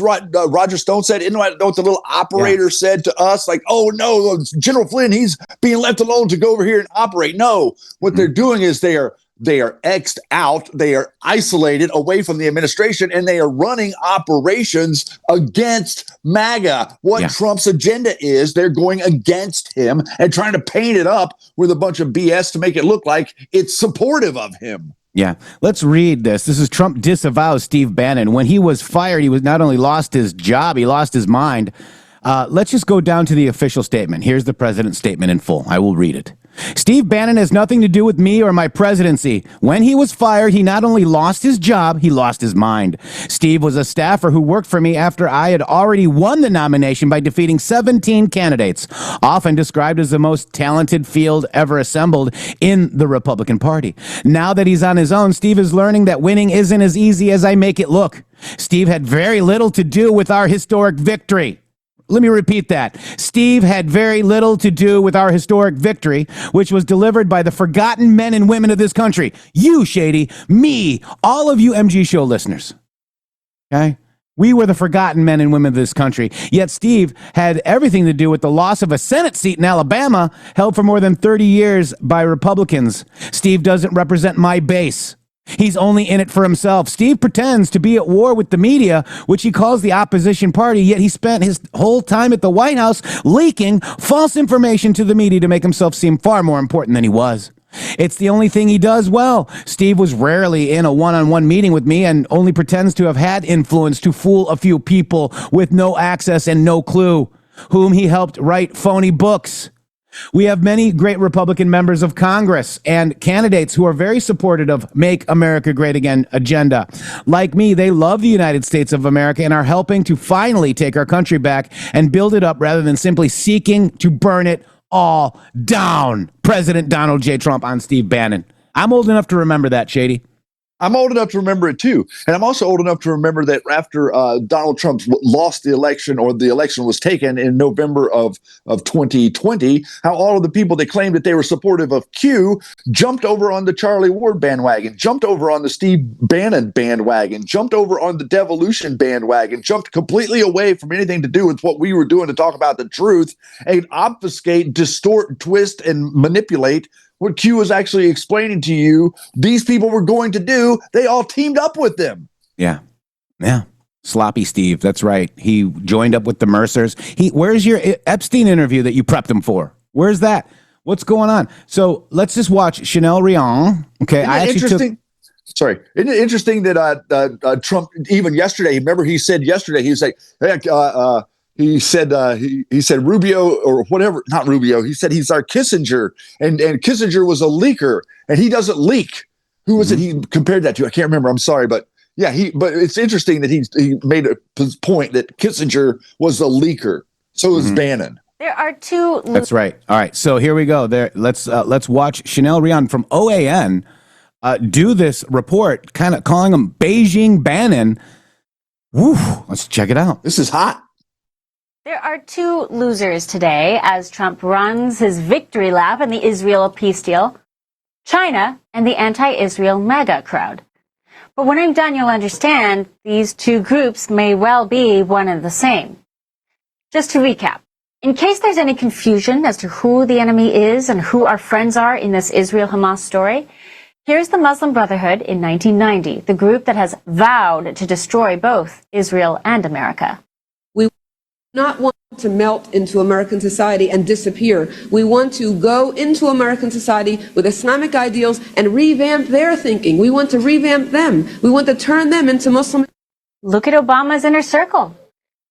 Roger Stone said? Isn't that what the little operator said to us? Like, oh, no, General Flynn, he's being left alone to go over here and operate. No, what they're doing is they are X'd out. They are isolated away from the administration, and they are running operations against MAGA. What Trump's agenda is, they're going against him and trying to paint it up with a bunch of BS to make it look like it's supportive of him. Yeah, let's read this. This is Trump disavows Steve Bannon. When he was fired, he was not only lost his job, he lost his mind. Let's just go down to the official statement. Here's the president's statement in full. I will read it. Steve Bannon has nothing to do with me or my presidency. When he was fired, he not only lost his job, he lost his mind. Steve was a staffer who worked for me after I had already won the nomination by defeating 17 candidates, often described as the most talented field ever assembled in the Republican Party. Now that he's on his own, Steve is learning that winning isn't as easy as I make it look. Steve had very little to do with our historic victory. Let me repeat that. Steve had very little to do with our historic victory, which was delivered by the forgotten men and women of this country. You, Shady, me, all of you MG Show listeners. Okay? We were the forgotten men and women of this country. Yet Steve had everything to do with the loss of a Senate seat in Alabama held for more than 30 years by Republicans. Steve doesn't represent my base. He's only in it for himself. Steve pretends to be at war with the media, which he calls the opposition party, yet he spent his whole time at the White House leaking false information to the media to make himself seem far more important than he was. It's the only thing he does well. Steve was rarely in a one-on-one meeting with me and only pretends to have had influence to fool a few people with no access and no clue, whom he helped write phony books. We have many great Republican members of Congress and candidates who are very supportive of Make America Great Again agenda. Like me, they love the United States of America and are helping to finally take our country back and build it up rather than simply seeking to burn it all down. President Donald J. Trump on Steve Bannon. I'm old enough to remember that, Shady. I'm old enough to remember it too. And I'm also old enough to remember that after Donald Trump lost the election, or the election was taken in November of 2020, how all of the people that claimed that they were supportive of Q jumped over on the Charlie Ward bandwagon, jumped over on the Steve Bannon bandwagon, jumped over on the devolution bandwagon, jumped completely away from anything to do with what we were doing to talk about the truth and obfuscate, distort, twist, and manipulate what Q was actually explaining to you these people were going to do. They all teamed up with them. Yeah. Sloppy Steve. That's right. He joined up with the Mercers. Where's your Epstein interview that you prepped him for? Where's that? What's going on? So let's just watch Chanel Rion. Okay. Isn't it interesting that Trump, even yesterday, remember he said yesterday, he was like, hey, he said Rubio or whatever, not Rubio. He said he's our Kissinger, and Kissinger was a leaker, and he doesn't leak. Who was it he compared that to? I can't remember. I'm sorry, but yeah, but it's interesting that he made a point that Kissinger was a leaker. So was Bannon. There are two. That's right. All right. So here we go. Let's watch Chanel Rion from OAN do this report, kind of calling him Beijing Bannon. Woo! Let's check it out. This is hot. There are two losers today as Trump runs his victory lap in the Israel peace deal: China and the anti-Israel MAGA crowd. But when I'm done, you'll understand these two groups may well be one and the same. Just to recap, in case there's any confusion as to who the enemy is and who our friends are in this Israel-Hamas story, here's the Muslim Brotherhood in 1990, the group that has vowed to destroy both Israel and America. Not want to melt into American society and disappear. We want to go into American society with Islamic ideals and revamp their thinking. We want to revamp them. We want to turn them into Muslim. Look at Obama's inner circle.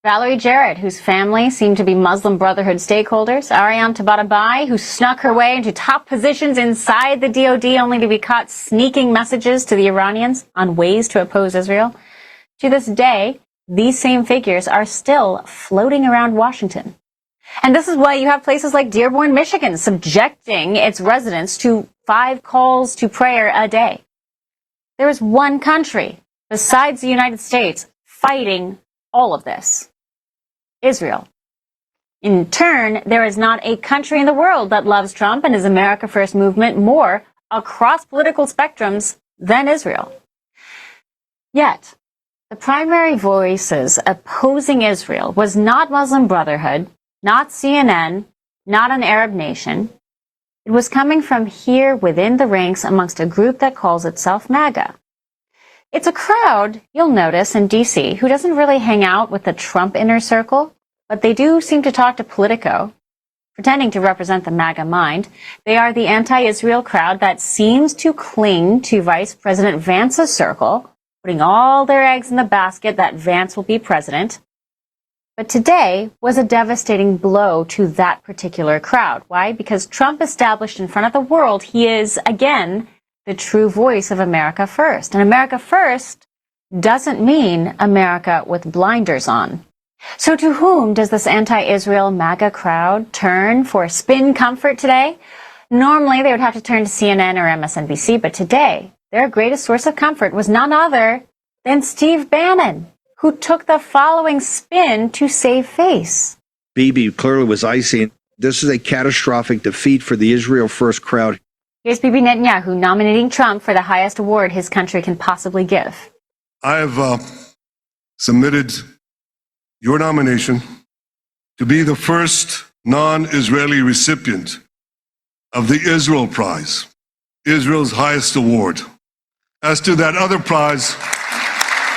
Valerie Jarrett, whose family seemed to be Muslim Brotherhood stakeholders. Ariane Tabatabai, who snuck her way into top positions inside the DOD only to be caught sneaking messages to the Iranians on ways to oppose Israel. To this day, these same figures are still floating around Washington. And this is why you have places like Dearborn, Michigan, subjecting its residents to 5 calls to prayer a day. There is one country, besides the United States, fighting all of this: Israel. In turn, there is not a country in the world that loves Trump and his America First movement more across political spectrums than Israel. Yet, the primary voices opposing Israel was not Muslim Brotherhood, not CNN, not an Arab nation. It was coming from here within the ranks amongst a group that calls itself MAGA. It's a crowd, you'll notice, in D.C. who doesn't really hang out with the Trump inner circle, but they do seem to talk to Politico, pretending to represent the MAGA mind. They are the anti-Israel crowd that seems to cling to Vice President Vance's circle, putting all their eggs in the basket that Vance will be president. But today was a devastating blow to that particular crowd. Why? Because Trump established in front of the world he is, again, the true voice of America First. And America First doesn't mean America with blinders on. So to whom does this anti-Israel MAGA crowd turn for spin comfort today? Normally, they would have to turn to CNN or MSNBC, but today, their greatest source of comfort was none other than Steve Bannon, who took the following spin to save face. Bibi clearly was icing. This is a catastrophic defeat for the Israel First crowd. Here's Bibi Netanyahu nominating Trump for the highest award his country can possibly give. I have submitted your nomination to be the first non-Israeli recipient of the Israel Prize, Israel's highest award. As to that other prize,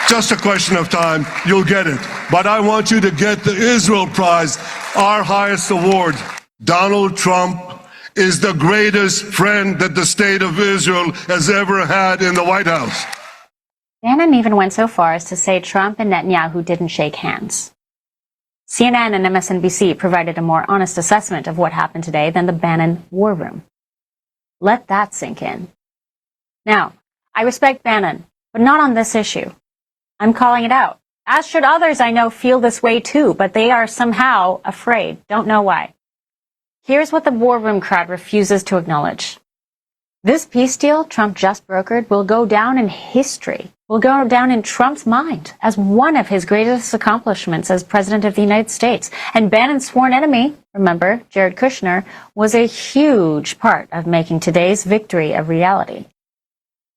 just a question of time, you'll get it. But I want you to get the Israel Prize, our highest award. Donald Trump is the greatest friend that the state of Israel has ever had in the White House. Bannon even went so far as to say Trump and Netanyahu didn't shake hands. CNN and MSNBC provided a more honest assessment of what happened today than the Bannon war room. Let that sink in. Now, I respect Bannon, but not on this issue. I'm calling it out. As should others I know feel this way too, but they are somehow afraid. Don't know why. Here's what the war room crowd refuses to acknowledge. This peace deal Trump just brokered will go down in history, will go down in Trump's mind as one of his greatest accomplishments as president of the United States. And Bannon's sworn enemy, remember, Jared Kushner, was a huge part of making today's victory a reality.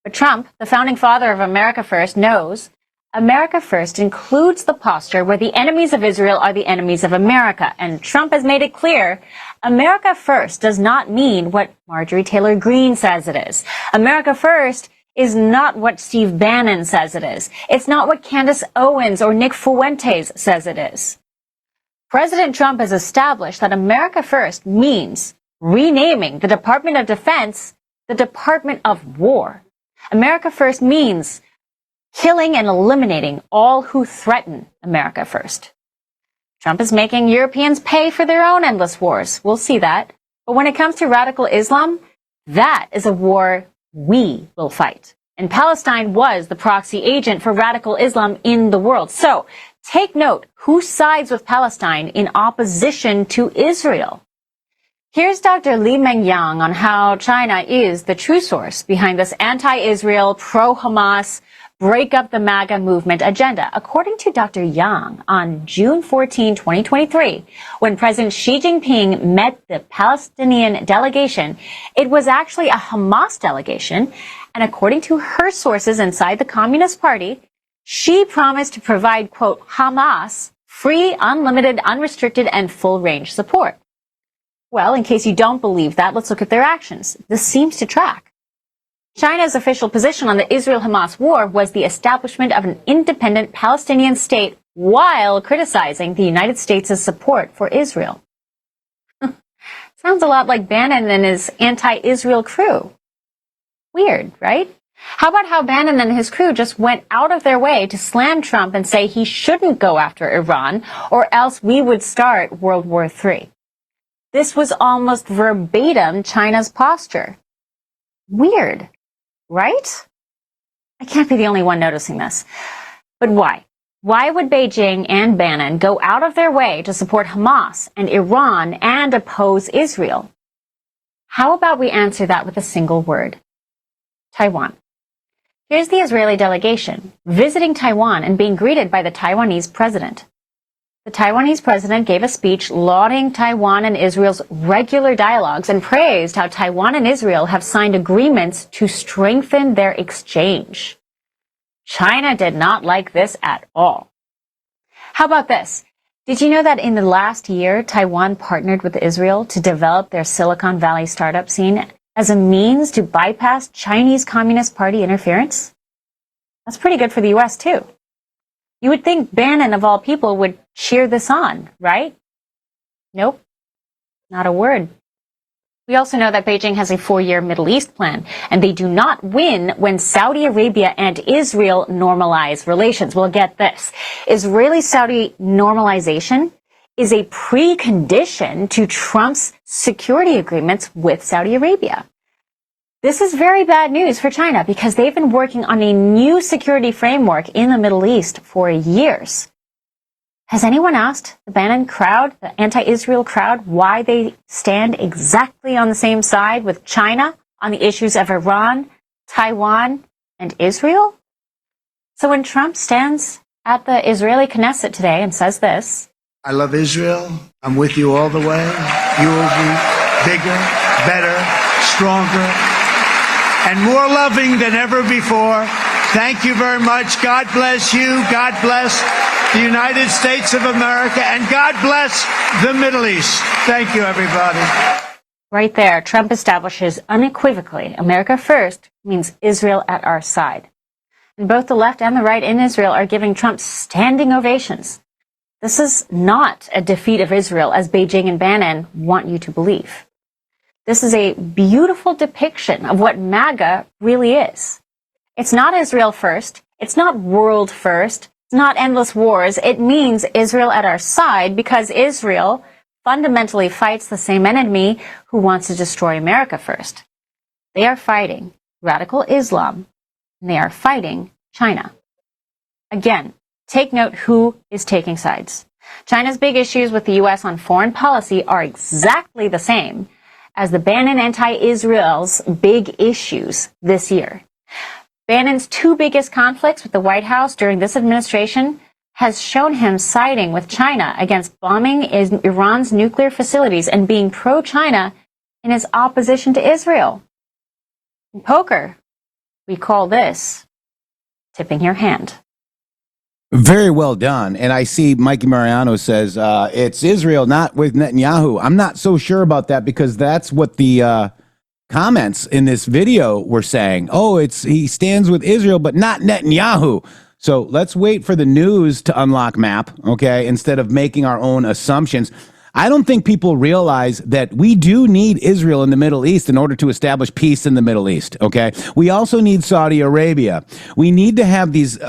But Trump, the founding father of America First, knows America First includes the posture where the enemies of Israel are the enemies of America. And Trump has made it clear, America First does not mean what Marjorie Taylor Greene says it is. America First is not what Steve Bannon says it is. It's not what Candace Owens or Nick Fuentes says it is. President Trump has established that America First means renaming the Department of Defense the Department of War. America First means killing and eliminating all who threaten America First. Trump is making Europeans pay for their own endless wars. We'll see that. But when it comes to radical Islam, that is a war we will fight. And Palestine was the proxy agent for radical Islam in the world. So take note who sides with Palestine in opposition to Israel. Here's Dr. Li Mengyang on how China is the true source behind this anti-Israel, pro-Hamas, break up the MAGA movement agenda. According to Dr. Yang, on June 14, 2023, when President Xi Jinping met the Palestinian delegation, it was actually a Hamas delegation. And according to her sources inside the Communist Party, she promised to provide, quote, Hamas free, unlimited, unrestricted, and full-range support. Well, in case you don't believe that, let's look at their actions. This seems to track. China's official position on the Israel-Hamas war was the establishment of an independent Palestinian state while criticizing the United States' support for Israel. Sounds a lot like Bannon and his anti-Israel crew. Weird, right? How about how Bannon and his crew just went out of their way to slam Trump and say he shouldn't go after Iran or else we would start World War III. This was almost verbatim China's posture. Weird. Right? I can't be the only one noticing this. But why? Why would Beijing and Bannon go out of their way to support Hamas and Iran and oppose Israel? How about we answer that with a single word? Taiwan. Here's the Israeli delegation visiting Taiwan and being greeted by the Taiwanese president. The Taiwanese president gave a speech lauding Taiwan and Israel's regular dialogues and praised how Taiwan and Israel have signed agreements to strengthen their exchange. China did not like this at all. How about this? Did you know that in the last year, Taiwan partnered with Israel to develop their Silicon Valley startup scene as a means to bypass Chinese Communist Party interference? That's pretty good for the U.S. too. You would think Bannon, of all people, would cheer this on, right? Nope. Not a word. We also know that Beijing has a 4-year Middle East plan, and they do not win when Saudi Arabia and Israel normalize relations. Well, get this. Israeli-Saudi normalization is a precondition to Trump's security agreements with Saudi Arabia. This is very bad news for China because they've been working on a new security framework in the Middle East for years. Has anyone asked the Bannon crowd, the anti-Israel crowd, why they stand exactly on the same side with China on the issues of Iran, Taiwan, and Israel? So when Trump stands at the Israeli Knesset today and says this, I love Israel. I'm with you all the way. You will be bigger, better, stronger, and more loving than ever before. Thank you very much. God bless you. God bless the United States of America. And God bless the Middle East. Thank you, everybody. Right there, Trump establishes unequivocally America first means Israel at our side. And both the left and the right in Israel are giving Trump standing ovations. This is not a defeat of Israel, as Beijing and Bannon want you to believe. This is a beautiful depiction of what MAGA really is. It's not Israel first. It's not world first. It's not endless wars. It means Israel at our side, because Israel fundamentally fights the same enemy who wants to destroy America first. They are fighting radical Islam, and they are fighting China. Again, take note who is taking sides. China's big issues with the U.S. on foreign policy are exactly the same as the Bannon anti-Israel's big issues this year. Bannon's two biggest conflicts with the White House during this administration has shown him siding with China against bombing Iran's nuclear facilities and being pro-China in his opposition to Israel. In poker, we call this tipping your hand. Very well done. And I see Mikey Mariano says it's Israel, not with Netanyahu. I'm not so sure about that, because that's what the comments in this video were saying. Oh, he stands with Israel, but not Netanyahu. So let's wait for the news to unlock map, okay, instead of making our own assumptions. I don't think people realize that we do need Israel in the Middle East in order to establish peace in the Middle East, okay? We also need Saudi Arabia. We need to have these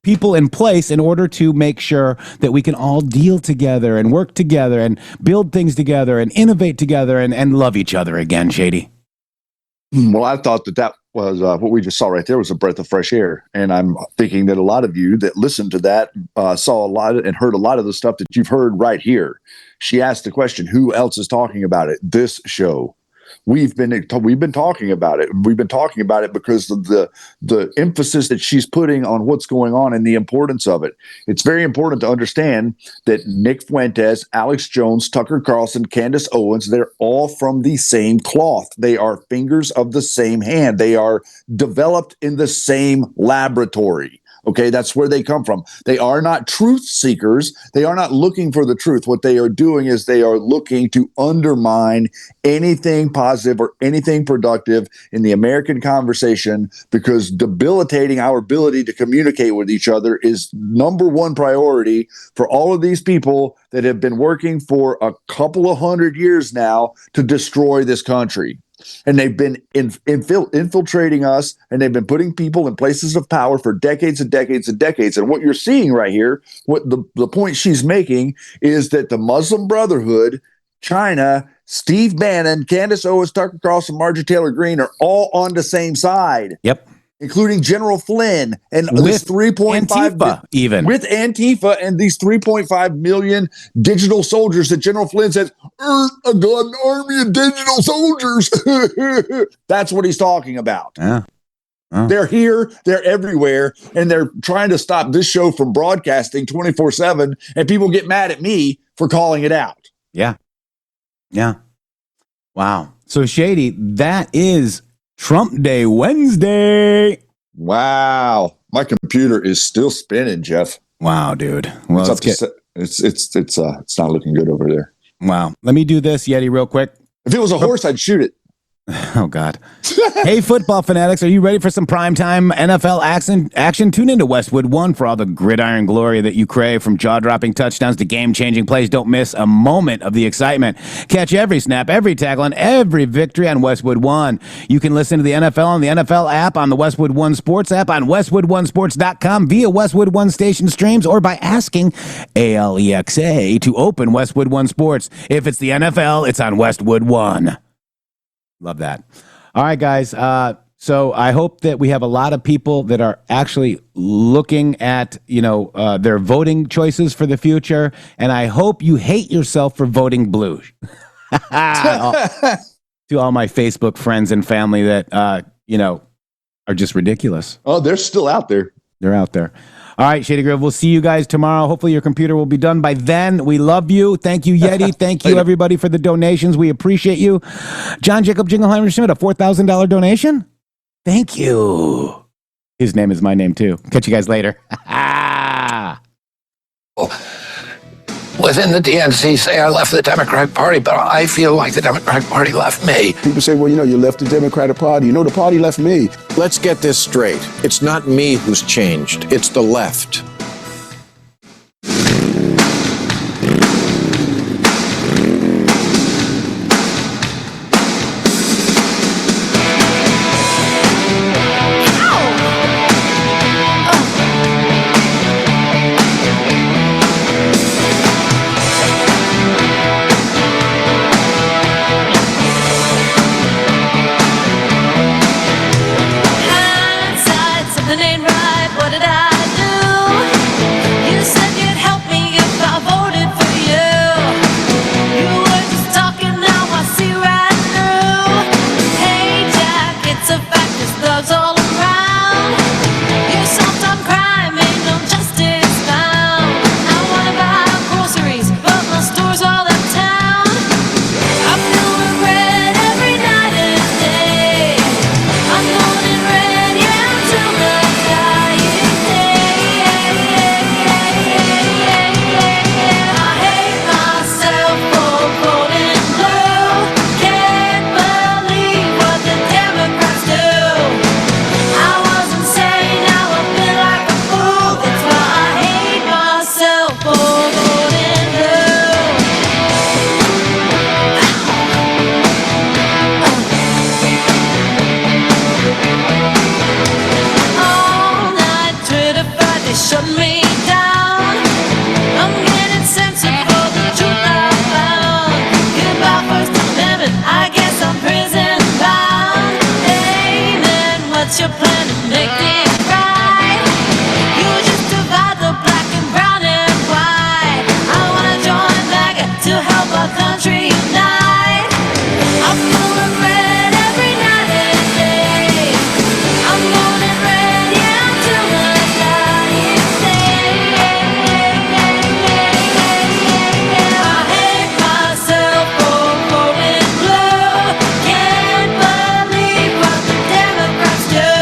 people in place in order to make sure that we can all deal together and work together and build things together and innovate together and love each other again, Shady. Well, I thought that was what we just saw right there was a breath of fresh air. And I'm thinking that a lot of you that listened to that saw a lot and heard a lot of the stuff that you've heard right here. She asked the question, who else is talking about it? This show. We've been talking about it. We've been talking about it because of the emphasis that she's putting on what's going on and the importance of it. It's very important to understand that Nick Fuentes, Alex Jones, Tucker Carlson, Candace Owens, they're all from the same cloth. They are fingers of the same hand. They are developed in the same laboratory. Okay, that's where they come from. They are not truth seekers. They are not looking for the truth. What they are doing is they are looking to undermine anything positive or anything productive in the American conversation, because debilitating our ability to communicate with each other is number one priority for all of these people that have been working for a couple of hundred years now to destroy this country. And they've been infiltrating us, and they've been putting people in places of power for decades and decades and decades. And what you're seeing right here, what the point she's making is that the Muslim Brotherhood, China, Steve Bannon, Candace Owens, Tucker Carlson, Marjorie Taylor Greene are all on the same side. Yep. Including General Flynn and with this 3.5 Antifa, even with Antifa and these 3.5 million digital soldiers that General Flynn says, I got an army of digital soldiers. That's what he's talking about. Yeah. They're here, they're everywhere, and they're trying to stop this show from broadcasting 24/7, and people get mad at me for calling it out. Yeah. Yeah. Wow. So, Shady, that is Trump Day Wednesday. Wow. My computer is still spinning, Jeff. Wow, dude. Well, it's not looking good over there. Wow. Let me do this, Yeti, real quick. If it was a horse, I'd shoot it. Oh, God. Hey, football fanatics, are you ready for some primetime NFL action? Tune into Westwood One for all the gridiron glory that you crave, from jaw-dropping touchdowns to game-changing plays. Don't miss a moment of the excitement. Catch every snap, every tackle, and every victory on Westwood One. You can listen to the NFL on the NFL app, on the Westwood One Sports app, on WestwoodOneSports.com, via Westwood One station streams, or by asking ALEXA to open Westwood One Sports. If it's the NFL, it's on Westwood One. Love that. All right, guys. So I hope that we have a lot of people that are actually looking at, their voting choices for the future. And I hope you hate yourself for voting blue. To all my Facebook friends and family that, are just ridiculous. Oh, they're still out there. They're out there. All right, Shady Grove, we'll see you guys tomorrow. Hopefully your computer will be done by then. We love you. Thank you, Yeti. Thank you, everybody, for the donations. We appreciate you. John Jacob Jingleheimer Schmidt, a $4,000 donation. Thank you. His name is my name, too. Catch you guys later. Within the DNC say I left the Democratic Party, but I feel like the Democratic Party left me. People say, well, you left the Democratic Party. The party left me. Let's get this straight. It's not me who's changed. It's the left. Something ain't right, what did I do? You said you'd help me if I voted for you. You were just talking, now I see right through. Hey Jack, it's a fact, there's thugs all around. You're soft on crime, ain't no justice found. I wanna buy groceries, but my store's all uptown. I feel regret every night and day. I'm going in red, yeah, until the dying day. I hate myself for voting blue. Can't believe what the Democrats do. I was insane, now I feel like a fool. That's why I hate myself for voting blue. All night Twitter fight, they shut me down. I'm getting censored for the truth I found. Goodbye First Amendment, I guess I'm prison bound. Hey man, what's your plan to make things right? You just divide the black and brown and white. I wanna join MAGA to help our country unite. I feel regret every night and day. I'm going in red, yeah, until the dying day. I hate myself for voting blue. Can't believe what the Democrats do.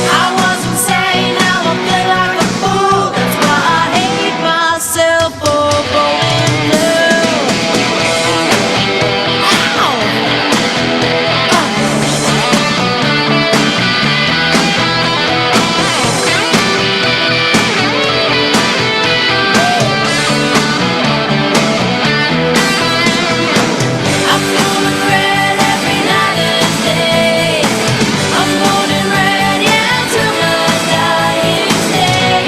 I was insane, now I feel like a fool. That's why I hate myself for voting blue. I feel regret every night and day. I'm going in red, yeah, till the dying day.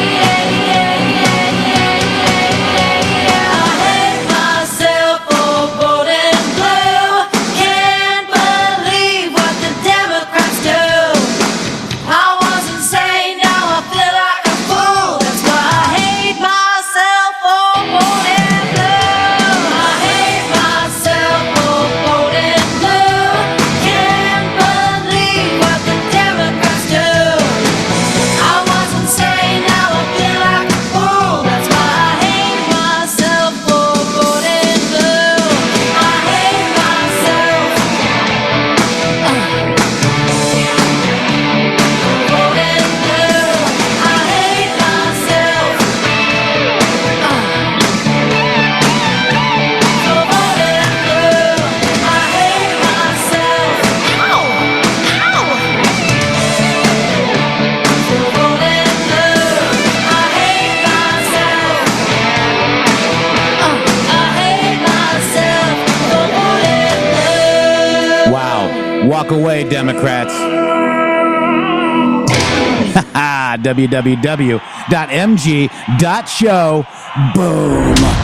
I hate myself for voting blue. Can't believe what the Democrats do. I was insane, now I feel like a fool. That's why I hate myself for voting blue. I hate myself for voting blue. Can't believe what the Democrats do. I was insane, now I feel like a fool. That's why I hate myself for voting blue. I hate myself for voting blue. I hate myself for voting blue. I hate myself. Ow! Ow! For voting blue. I hate myself. I hate myself for voting blue. Wow. Walk away, Democrats. www.mg.show. Boom.